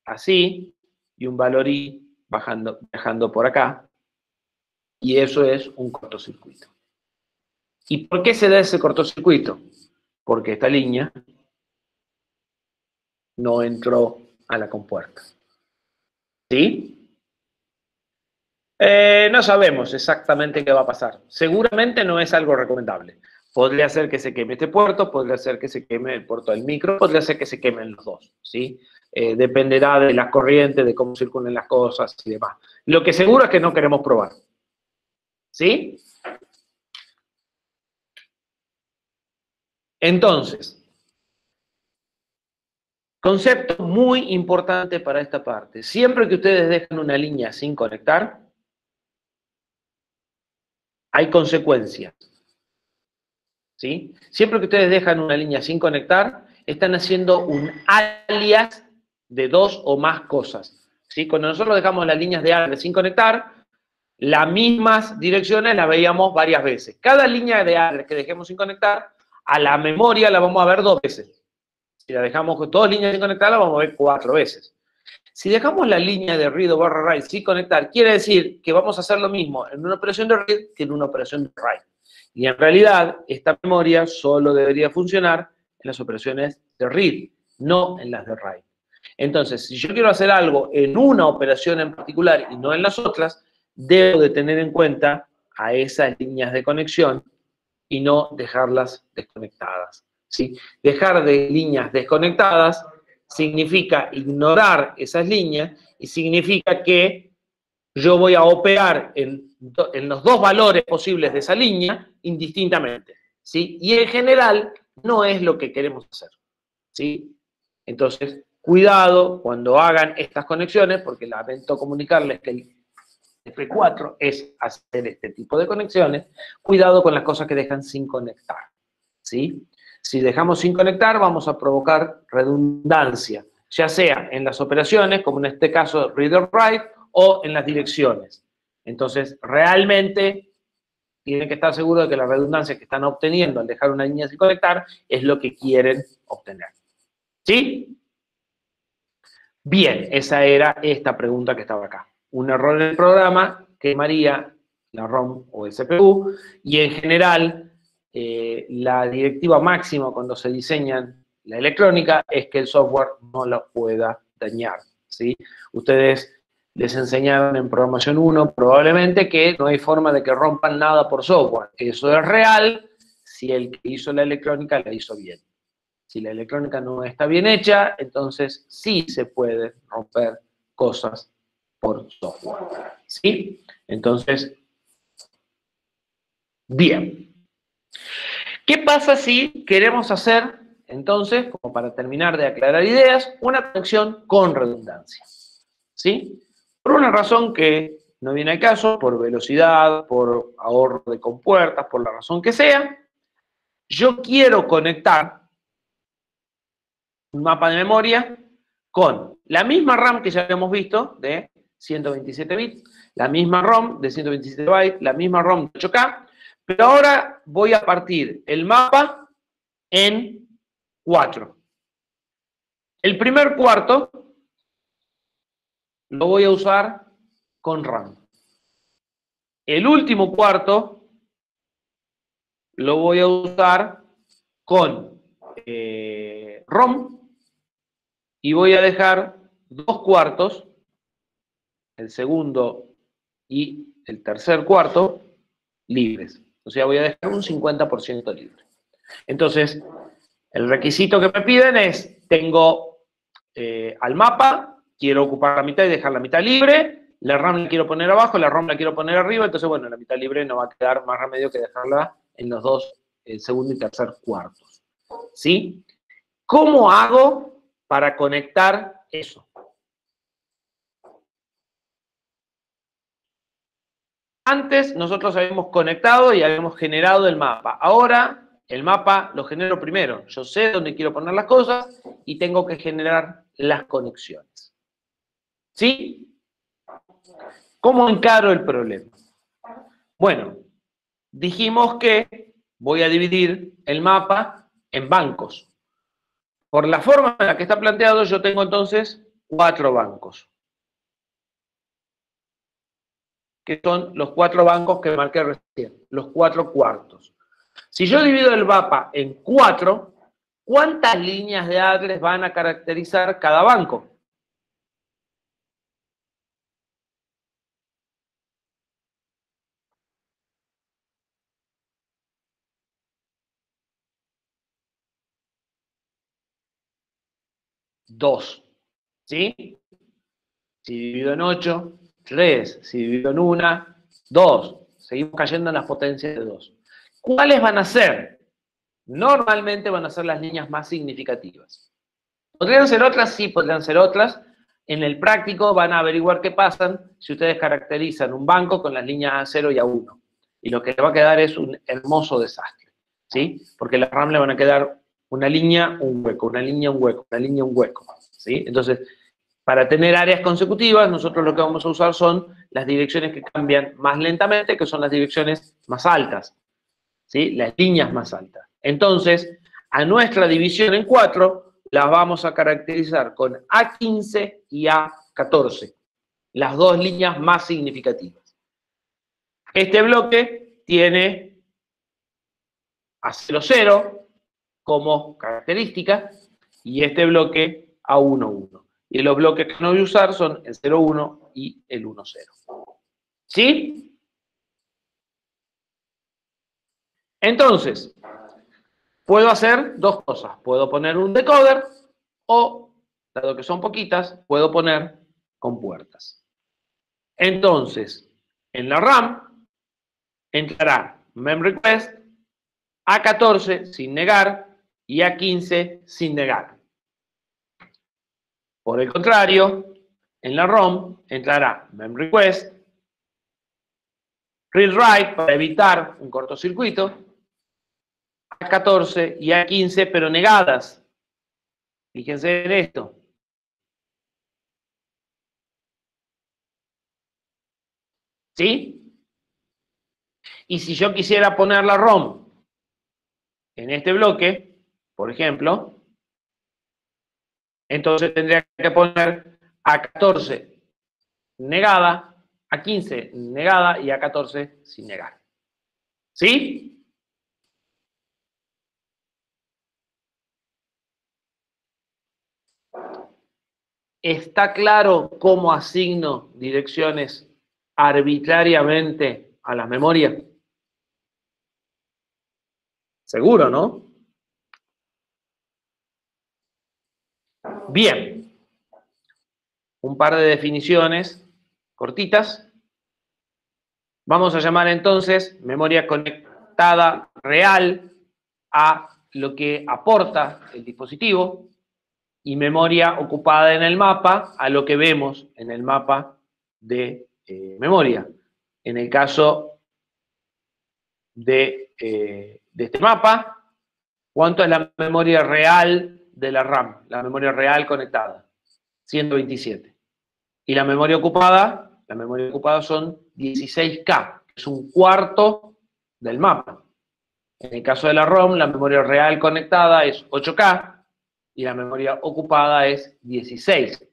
así, y un valor Y viajando por acá, y eso es un cortocircuito. ¿Y por qué se da ese cortocircuito? Porque esta línea no entró a la compuerta. ¿Sí? No sabemos exactamente qué va a pasar. Seguramente no es algo recomendable. Podría ser que se queme este puerto, podría ser que se queme el puerto del micro, podría ser que se quemen los dos, ¿sí? Dependerá de las corrientes, de cómo circulen las cosas y demás. Lo que seguro es que no queremos probar, ¿sí? Entonces, concepto muy importante para esta parte. Siempre que ustedes dejan una línea sin conectar, hay consecuencias, ¿sí? Siempre que ustedes dejan una línea sin conectar, están haciendo un alias de dos o más cosas, ¿sí? Cuando nosotros dejamos las líneas de alias sin conectar, las mismas direcciones las veíamos varias veces. Cada línea de alias que dejemos sin conectar, a la memoria la vamos a ver 2 veces. Si la dejamos con 2 líneas sin conectar, la vamos a ver 4 veces. Si dejamos la línea de read o barra write sin conectar, quiere decir que vamos a hacer lo mismo en una operación de read que en una operación de write. Y en realidad, esta memoria solo debería funcionar en las operaciones de read, no en las de write. Entonces, si yo quiero hacer algo en una operación en particular y no en las otras, debo de tener en cuenta a esas líneas de conexión y no dejarlas desconectadas, ¿sí? Dejar de líneas desconectadas significa ignorar esas líneas y significa que yo voy a operar en los dos valores posibles de esa línea indistintamente, ¿sí? Y en general no es lo que queremos hacer, ¿sí? Entonces, cuidado cuando hagan estas conexiones, porque lamento comunicarles que el F4 es hacer este tipo de conexiones. Cuidado con las cosas que dejan sin conectar, ¿sí? Si dejamos sin conectar, vamos a provocar redundancia, ya sea en las operaciones, como en este caso read or write, o en las direcciones. Entonces, realmente tienen que estar seguros de que la redundancia que están obteniendo al dejar una línea sin conectar es lo que quieren obtener. ¿Sí? Bien, esa era esta pregunta que estaba acá. Un error en el programa quemaría la ROM o el CPU y en general la directiva máxima cuando se diseñan la electrónica es que el software no la pueda dañar, ¿sí? Ustedes les enseñaron en programación 1 probablemente que no hay forma de que rompan nada por software. Eso es real si el que hizo la electrónica la hizo bien. Si la electrónica no está bien hecha, entonces sí se puede romper cosas por software. ¿Sí? Entonces, bien. ¿Qué pasa si queremos hacer, entonces, como para terminar de aclarar ideas, una conexión con redundancia? ¿Sí? Por una razón que no viene al caso, por velocidad, por ahorro de compuertas, por la razón que sea, yo quiero conectar un mapa de memoria con la misma RAM que ya habíamos visto, de 127 bits, la misma ROM de 127 bytes, la misma ROM de 8K, pero ahora voy a partir el mapa en 4. El primer cuarto lo voy a usar con RAM. El último cuarto lo voy a usar con ROM y voy a dejar 2 cuartos, el segundo y el tercer cuarto, libres. O sea, voy a dejar un 50% libre. Entonces, el requisito que me piden es, tengo al mapa, quiero ocupar la mitad y dejar la mitad libre, la RAM la quiero poner abajo, la ROM la quiero poner arriba, entonces, bueno, la mitad libre no va a quedar más remedio que dejarla en los dos, el segundo y tercer cuartos. ¿Sí? ¿Cómo hago para conectar eso? Antes nosotros habíamos conectado y habíamos generado el mapa. Ahora el mapa lo genero primero. Yo sé dónde quiero poner las cosas y tengo que generar las conexiones. ¿Sí? ¿Cómo encaro el problema? Bueno, dijimos que voy a dividir el mapa en bancos. Por la forma en la que está planteado, yo tengo entonces 4 bancos, que son los 4 bancos que marqué recién, los 4 cuartos. Si yo divido el mapa en 4, ¿cuántas líneas de address van a caracterizar cada banco? 2. ¿Sí? Si divido en 8, 3. Si divido en 1, 2. Seguimos cayendo en las potencias de 2. ¿Cuáles van a ser? Normalmente van a ser las líneas más significativas. ¿Podrían ser otras? Sí, podrían ser otras. En el práctico van a averiguar qué pasan si ustedes caracterizan un banco con las líneas A0 y A1. Y lo que le va a quedar es un hermoso desastre, ¿sí? Porque a la RAM le van a quedar una línea, un hueco, una línea, un hueco, una línea, un hueco, ¿sí? Entonces, para tener áreas consecutivas, nosotros lo que vamos a usar son las direcciones que cambian más lentamente, que son las direcciones más altas, ¿sí? Las líneas más altas. Entonces, a nuestra división en 4 las vamos a caracterizar con A15 y A14, las dos líneas más significativas. Este bloque tiene A00 como característica y este bloque A11. Y los bloques que no voy a usar son el 01 y el 10. ¿Sí? Entonces, puedo hacer dos cosas. Puedo poner un decoder o, dado que son poquitas, puedo poner compuertas. Entonces, en la RAM entrará memRequest, A14 sin negar y A15 sin negar. Por el contrario, en la ROM entrará memRequest, read-write para evitar un cortocircuito, A14 y A15 pero negadas. Fíjense en esto. ¿Sí? Y si yo quisiera poner la ROM en este bloque, por ejemplo, entonces tendría que poner A14 negada, A15 negada y A14 sin negar. ¿Sí? ¿Está claro cómo asigno direcciones arbitrariamente a la memoria? Seguro, ¿no? Bien. Un par de definiciones cortitas. Vamos a llamar entonces memoria conectada real a lo que aporta el dispositivo y memoria ocupada en el mapa a lo que vemos en el mapa de memoria. En el caso de este mapa, ¿cuánto es la memoria real de la RAM? La memoria real conectada, 127. Y la memoria ocupada son 16K, que es un cuarto del mapa. En el caso de la ROM, la memoria real conectada es 8K y la memoria ocupada es 16K.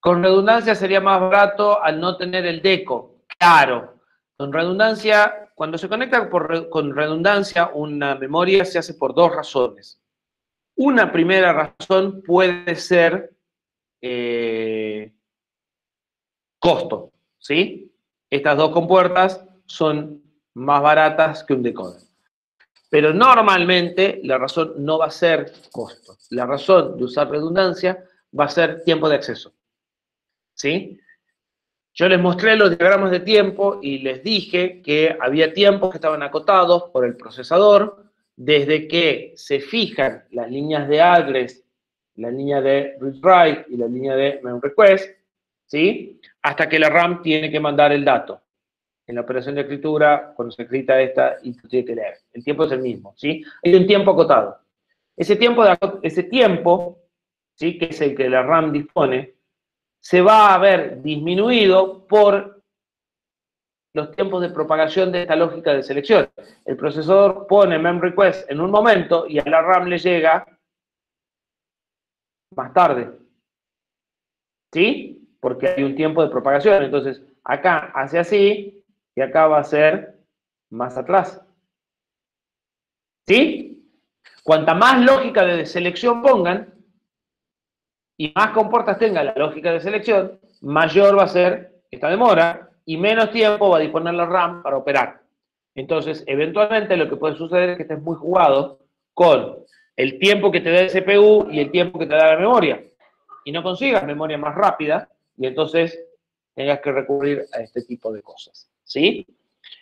Con redundancia sería más barato al no tener el deco. Claro, con redundancia, cuando se conecta con redundancia, una memoria se hace por dos razones. Una primera razón puede ser costo, ¿sí? Estas dos compuertas son más baratas que un decoder. Pero normalmente la razón no va a ser costo. La razón de usar redundancia va a ser tiempo de acceso, ¿sí? Yo les mostré los diagramas de tiempo y les dije que había tiempos que estaban acotados por el procesador desde que se fijan las líneas de address, la línea de read-write y la línea de memRequest, ¿sí? Hasta que la RAM tiene que mandar el dato. En la operación de escritura, cuando se escrita esta, y tiene que leer. El tiempo es el mismo, ¿sí? Hay un tiempo acotado. Ese tiempo, ¿sí? Que es el que la RAM dispone, se va a ver disminuido por los tiempos de propagación de esta lógica de selección. El procesador pone memRequest en un momento y a la RAM le llega más tarde. ¿Sí? Porque hay un tiempo de propagación. Entonces, acá hace así y acá va a ser más atrás. ¿Sí? Cuanta más lógica de selección pongan y más compuertas tenga la lógica de selección, mayor va a ser esta demora y menos tiempo va a disponer la RAM para operar. Entonces, eventualmente lo que puede suceder es que estés muy jugado con el tiempo que te da el CPU y el tiempo que te da la memoria. Y no consigas memoria más rápida, y entonces tengas que recurrir a este tipo de cosas, ¿sí?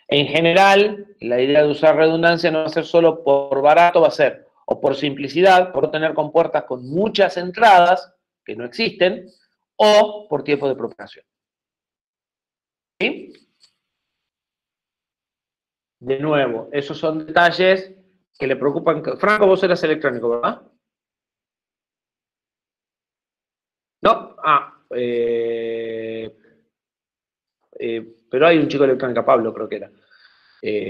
En general, la idea de usar redundancia no va a ser solo por barato, va a ser o por simplicidad, por no tener compuertas con muchas entradas que no existen, o por tiempo de propagación. ¿Sí? De nuevo, esos son detalles que le preocupan. Franco, vos eras electrónico, ¿verdad? No, pero hay un chico de electrónica, Pablo creo que era,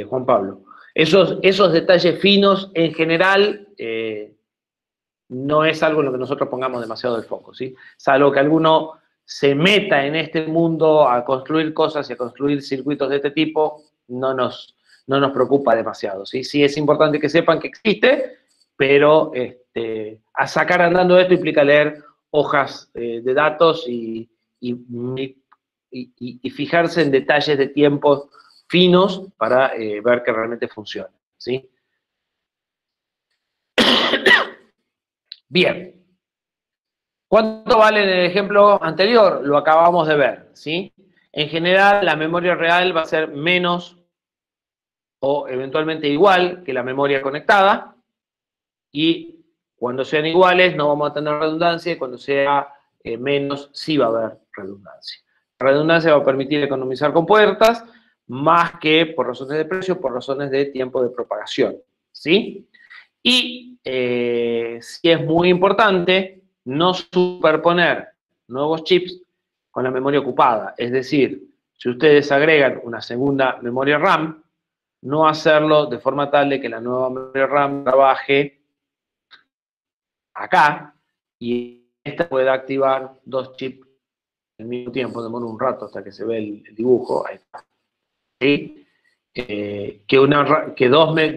Juan Pablo. Esos detalles finos, en general, no es algo en lo que nosotros pongamos demasiado el foco, ¿sí? Salvo que alguno se meta en este mundo a construir cosas y a construir circuitos de este tipo, no nos preocupa demasiado, ¿sí? Sí es importante que sepan que existe, pero a sacar andando esto implica leer hojas de datos y fijarse en detalles de tiempos finos para ver que realmente funciona, ¿sí? Bien. ¿Cuánto vale en el ejemplo anterior? Lo acabamos de ver, ¿sí? En general, la memoria real va a ser menos o eventualmente igual que la memoria conectada, y cuando sean iguales no vamos a tener redundancia, y cuando sea menos sí va a haber redundancia. La redundancia va a permitir economizar compuertas, más que por razones de precio, por razones de tiempo de propagación, ¿sí? Y sí es muy importante no superponer nuevos chips con la memoria ocupada. Es decir, si ustedes agregan una segunda memoria RAM, no hacerlo de forma tal de que la nueva memoria RAM trabaje acá y esta pueda activar dos chips al mismo tiempo. Demora un rato hasta que se ve el dibujo. Ahí está. ¿Sí? Que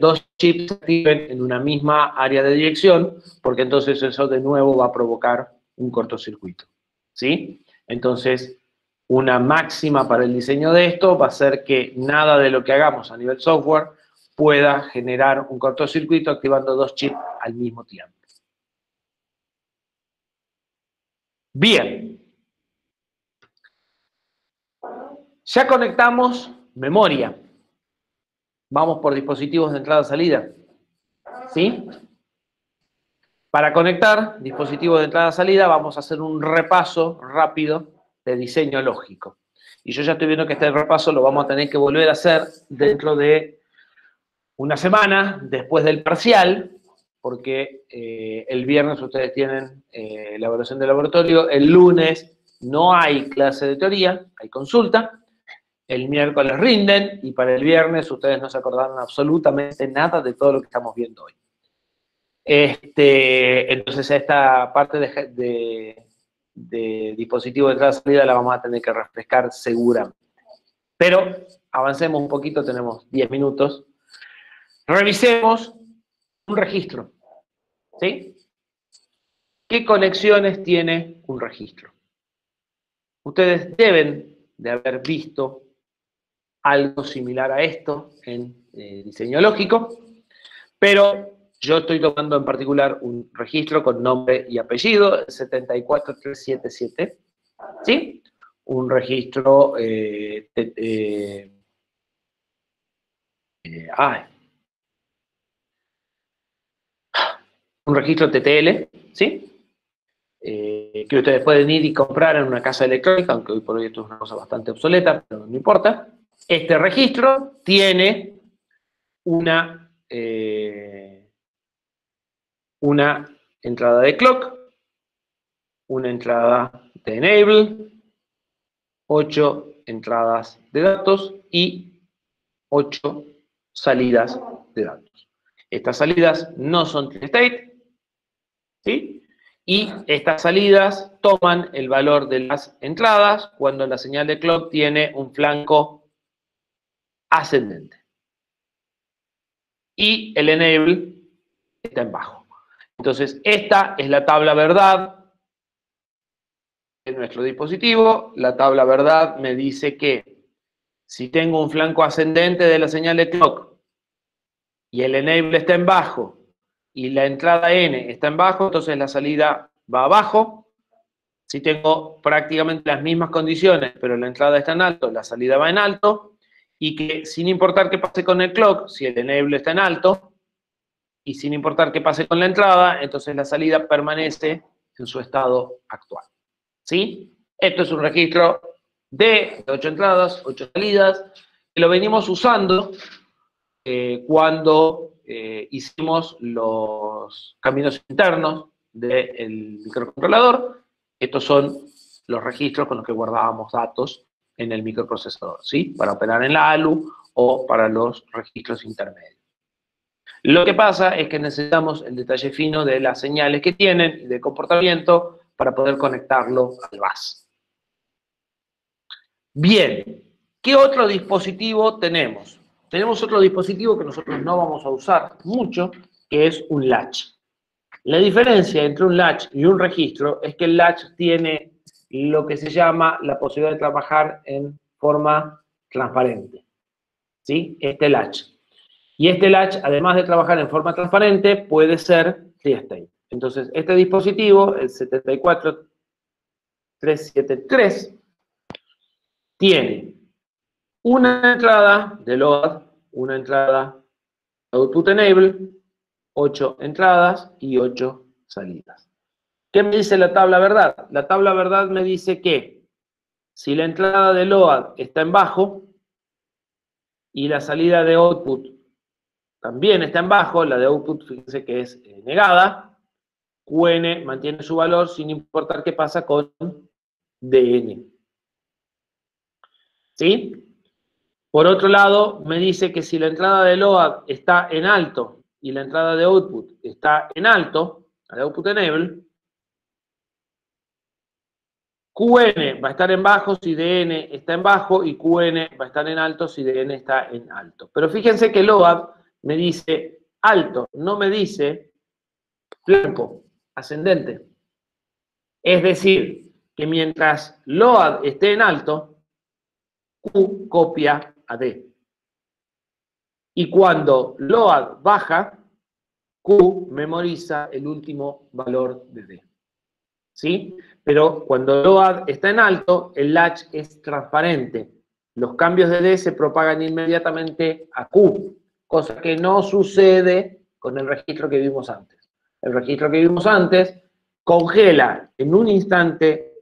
dos chips se activen en una misma área de dirección, porque entonces eso de nuevo va a provocar un cortocircuito, ¿sí? Entonces, una máxima para el diseño de esto va a ser que nada de lo que hagamos a nivel software pueda generar un cortocircuito activando dos chips al mismo tiempo. Bien. Ya conectamos memoria. Vamos por dispositivos de entrada-salida, ¿sí? Para conectar dispositivos de entrada-salida vamos a hacer un repaso rápido de diseño lógico. Y yo ya estoy viendo que este repaso lo vamos a tener que volver a hacer dentro de una semana, después del parcial, porque el viernes ustedes tienen la evaluación de laboratorio, el lunes no hay clase de teoría, hay consulta, el miércoles rinden, y para el viernes ustedes no se acordaron absolutamente nada de todo lo que estamos viendo hoy. Entonces esta parte de dispositivo de entrada y salida la vamos a tener que refrescar seguramente. Pero avancemos un poquito, tenemos 10 minutos. Revisemos un registro, ¿sí? ¿Qué conexiones tiene un registro? Ustedes deben de haber visto algo similar a esto en diseño lógico, pero yo estoy tomando en particular un registro con nombre y apellido, 74377, ¿sí? Un registro, un registro TTL, ¿sí? Que ustedes pueden ir y comprar en una casa electrónica, aunque hoy por hoy esto es una cosa bastante obsoleta, pero no importa. Este registro tiene una entrada de clock, una entrada de enable, 8 entradas de datos y 8 salidas de datos. Estas salidas no son state, ¿sí? Y estas salidas toman el valor de las entradas cuando la señal de clock tiene un flanco ascendente. Y el enable está en bajo. Entonces, esta es la tabla verdad de nuestro dispositivo. La tabla verdad me dice que si tengo un flanco ascendente de la señal de clock y el enable está en bajo y la entrada n está en bajo, entonces la salida va abajo. Si tengo prácticamente las mismas condiciones, pero la entrada está en alto, la salida va en alto, y que sin importar qué pase con el clock, si el enable está en alto, y sin importar qué pase con la entrada, entonces la salida permanece en su estado actual. ¿Sí? Esto es un registro de 8 entradas, 8 salidas, que lo venimos usando cuando hicimos los caminos internos del microcontrolador. Estos son los registros con los que guardábamos datos en el microprocesador, ¿sí? Para operar en la ALU o para los registros intermedios. Lo que pasa es que necesitamos el detalle fino de las señales que tienen y de comportamiento para poder conectarlo al bus. Bien, ¿qué otro dispositivo tenemos? Tenemos otro dispositivo que nosotros no vamos a usar mucho, que es un latch. La diferencia entre un latch y un registro es que el latch tiene lo que se llama la posibilidad de trabajar en forma transparente, ¿sí? Este latch. Y este latch, además de trabajar en forma transparente, puede ser tri-state. Entonces, este dispositivo, el 74373, tiene una entrada de load, una entrada output enable, 8 entradas y 8 salidas. ¿Qué me dice la tabla verdad? La tabla verdad me dice que si la entrada de load está en bajo y la salida de output también está en bajo, la de output fíjense que es negada, Qn mantiene su valor sin importar qué pasa con Dn. ¿Sí? Por otro lado, me dice que si la entrada de load está en alto y la entrada de output está en alto, la de output enable, Qn va a estar en bajo si Dn está en bajo y Qn va a estar en alto si Dn está en alto. Pero fíjense que load me dice alto, no me dice blanco, ascendente. Es decir, que mientras load esté en alto, Q copia a D. Y cuando load baja, Q memoriza el último valor de D. ¿Sí? Pero cuando load está en alto, el latch es transparente. Los cambios de D se propagan inmediatamente a Q, cosa que no sucede con el registro que vimos antes. El registro que vimos antes congela en un instante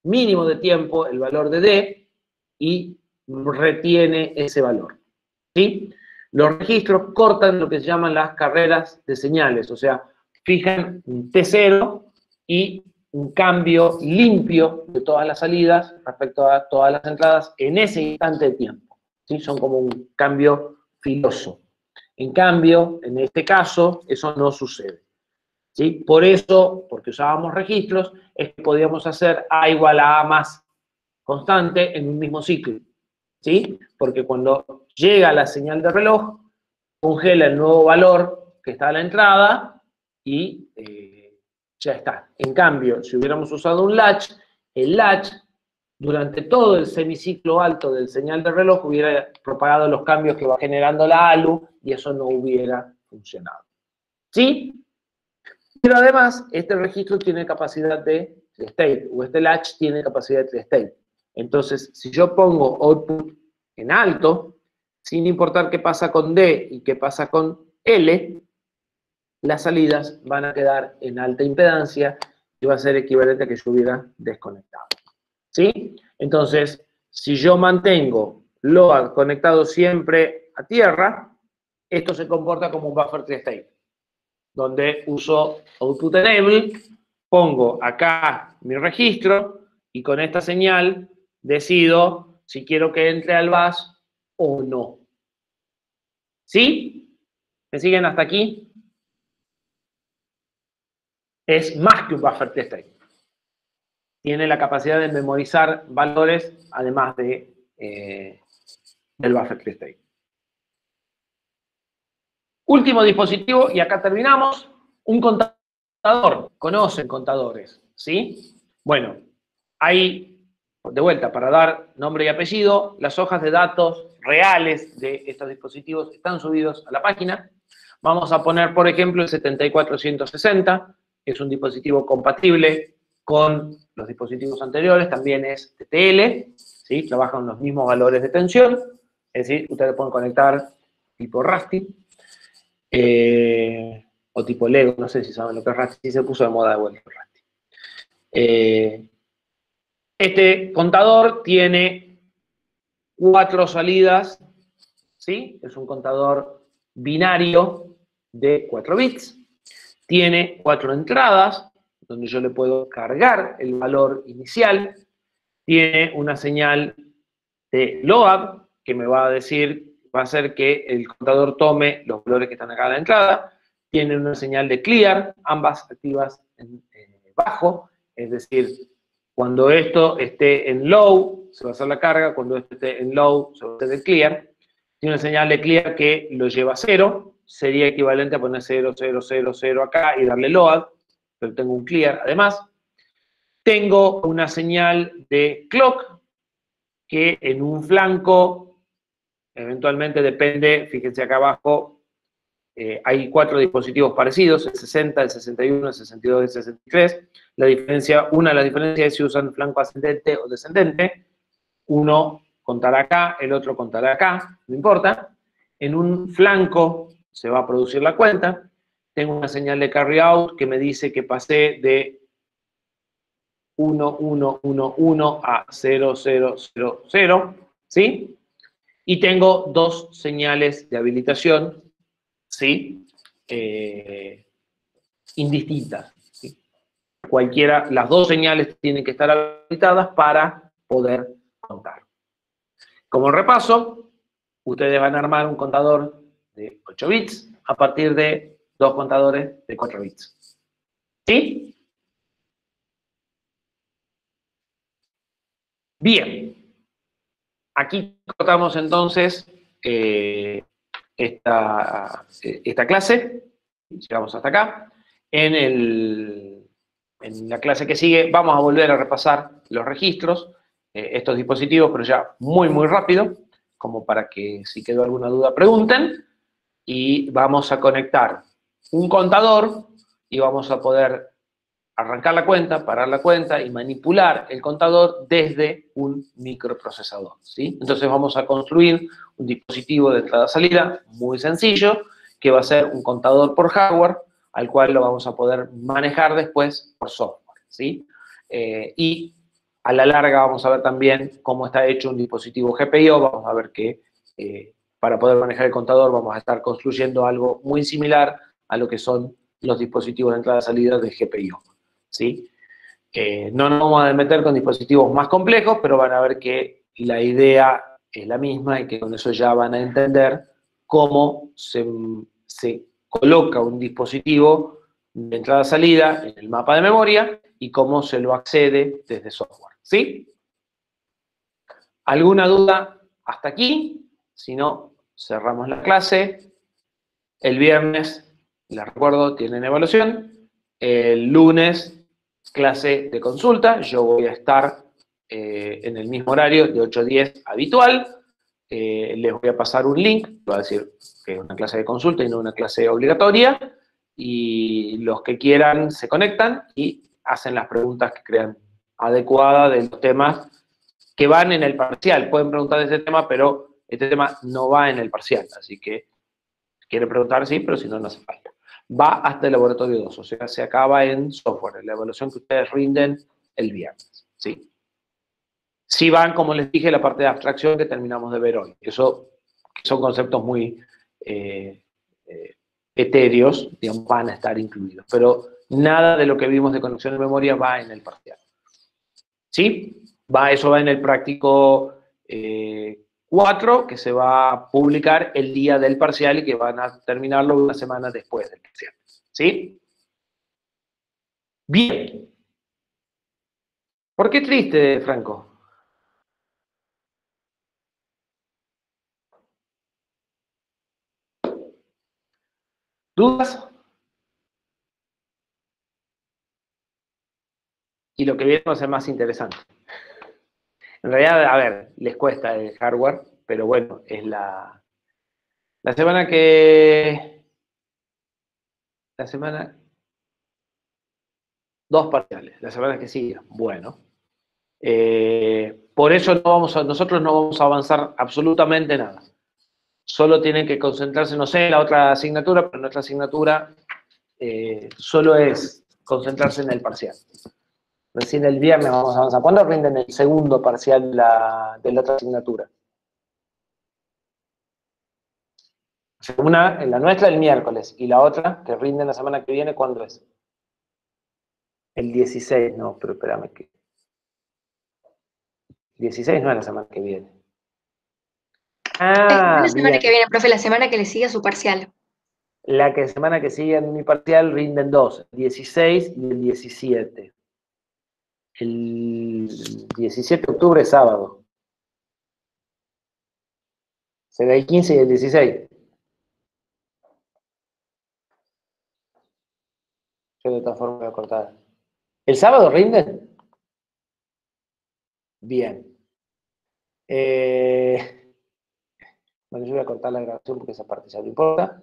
mínimo de tiempo el valor de D y retiene ese valor. ¿Sí? Los registros cortan lo que se llaman las carreras de señales, o sea, fijan un T0 y un cambio limpio de todas las salidas respecto a todas las entradas en ese instante de tiempo. ¿Sí? Son como un cambio filoso. En cambio, en este caso, eso no sucede. ¿Sí? Por eso, porque usábamos registros, es que podíamos hacer A igual a A más constante en un mismo ciclo. ¿Sí? Porque cuando llega la señal de reloj, congela el nuevo valor que está a la entrada y ya está. En cambio, si hubiéramos usado un latch, el latch, durante todo el semiciclo alto del señal de reloj, hubiera propagado los cambios que va generando la ALU y eso no hubiera funcionado. ¿Sí? Pero además, este registro tiene capacidad de tri-state, o este latch tiene capacidad de tri-state. Entonces, si yo pongo output en alto, sin importar qué pasa con D y qué pasa con L, las salidas van a quedar en alta impedancia y va a ser equivalente a que yo hubiera desconectado. ¿Sí? Entonces, si yo mantengo load conectado siempre a tierra, esto se comporta como un buffer tri-state, donde uso output enable, pongo acá mi registro y con esta señal decido si quiero que entre al bus o no. ¿Sí? ¿Me siguen hasta aquí? Es más que un buffer tri-state. Tiene la capacidad de memorizar valores además de, del buffer tri-state. Último dispositivo, y acá terminamos, un contador. Conocen contadores, ¿sí? Bueno, hay, de vuelta, para dar nombre y apellido, las hojas de datos reales de estos dispositivos están subidos a la página. Vamos a poner, por ejemplo, el 74160, que es un dispositivo compatible con los dispositivos anteriores, también es TTL, ¿sí? Trabajan los mismos valores de tensión, es decir, ustedes pueden conectar tipo Rasty, o tipo Lego, no sé si saben lo que es Rasty, sí se puso de moda de vuelta Rasty. Este contador tiene 4 salidas, ¿sí? Es un contador binario de 4 bits. Tiene 4 entradas, donde yo le puedo cargar el valor inicial. Tiene una señal de load, que me va a decir, va a hacer que el contador tome los valores que están acá en la entrada. Tiene una señal de clear, ambas activas en bajo, es decir, cuando esto esté en low, se va a hacer la carga, cuando esto esté en low, se va a hacer el clear. Tiene una señal de clear que lo lleva a 0, sería equivalente a poner 0, 0, 0, 0 acá y darle load, pero tengo un clear además. Tengo una señal de clock que en un flanco, eventualmente depende, fíjense acá abajo, hay 4 dispositivos parecidos, el 60, el 61, el 62 y el 63. Una de las diferencias es si usan flanco ascendente o descendente. Uno contará acá, el otro contará acá, no importa. En un flanco se va a producir la cuenta. Tengo una señal de carry out que me dice que pasé de 1, 1, 1, 1 a 0, 0, 0, 0, ¿sí? Y tengo 2 señales de habilitación, ¿sí? Indistintas, ¿sí? Las 2 señales tienen que estar habilitadas para poder contar. Como repaso, ustedes van a armar un contador de 8 bits a partir de 2 contadores de 4 bits. ¿Sí? Bien. Aquí cortamos entonces esta clase. Llegamos hasta acá. En la clase que sigue vamos a volver a repasar los registros, estos dispositivos, pero ya muy, muy rápido, como para que si quedó alguna duda pregunten. Y vamos a conectar un contador y vamos a poder arrancar la cuenta, parar la cuenta y manipular el contador desde un microprocesador, ¿sí? Entonces vamos a construir un dispositivo de entrada-salida muy sencillo, que va a ser un contador por hardware, al cual lo vamos a poder manejar después por software, ¿sí? Y a la larga vamos a ver también cómo está hecho un dispositivo GPIO, vamos a ver que para poder manejar el contador vamos a estar construyendo algo muy similar a lo que son los dispositivos de entrada-salida de GPIO, ¿sí? No nos vamos a meter con dispositivos más complejos, pero van a ver que la idea es la misma y que con eso ya van a entender cómo se coloca un dispositivo de entrada-salida en el mapa de memoria y cómo se lo accede desde software, ¿sí? ¿Alguna duda hasta aquí? Si no, cerramos la clase. El viernes, les recuerdo, tienen evaluación. El lunes, clase de consulta. Yo voy a estar en el mismo horario de 8 a 10 habitual. Les voy a pasar un link, va a decir que es una clase de consulta y no una clase obligatoria. Y los que quieran se conectan y hacen las preguntas que crean adecuadas de los temas que van en el parcial. Pueden preguntar de ese tema, pero este tema no va en el parcial. Así que quiere preguntar, sí, pero si no, no hace falta. Va hasta el laboratorio 2, o sea, se acaba en software, en la evaluación que ustedes rinden el viernes, ¿sí? Si van, como les dije, la parte de abstracción que terminamos de ver hoy. Eso son conceptos muy etéreos, digamos, van a estar incluidos. Pero nada de lo que vimos de conexión de memoria va en el parcial. ¿Sí? Eso va en el práctico 4, que se va a publicar el día del parcial y que van a terminarlo una semana después del parcial. ¿Sí? Bien. ¿Por qué triste, Franco? ¿Dudas? Y lo que viene va a ser más interesante. En realidad, a ver, les cuesta el hardware, pero bueno, es la semana que La semana... 2 parciales, la semana que sigue. Bueno. Por eso nosotros no vamos a avanzar absolutamente nada. Solo tienen que concentrarse, no sé, en la otra asignatura, pero nuestra asignatura solo es concentrarse en el parcial. Recién el viernes vamos a avanzar. ¿Cuándo rinden el segundo parcial de la otra asignatura? Una, en la nuestra, el miércoles, y la otra, que rinden la semana que viene, ¿cuándo es? El 16, no, pero espérame que... 16 no es la semana que viene. No la semana Bien. que viene, profe, la semana que le sigue a su parcial. La semana que sigue en mi parcial rinden 2, el 16 y el 17. El 17 de octubre es sábado. Será el 15 y el 16. Yo de todas formas voy a cortar. ¿El sábado rinden? Bien. Bueno, yo voy a cortar la grabación porque esa parte ya no importa.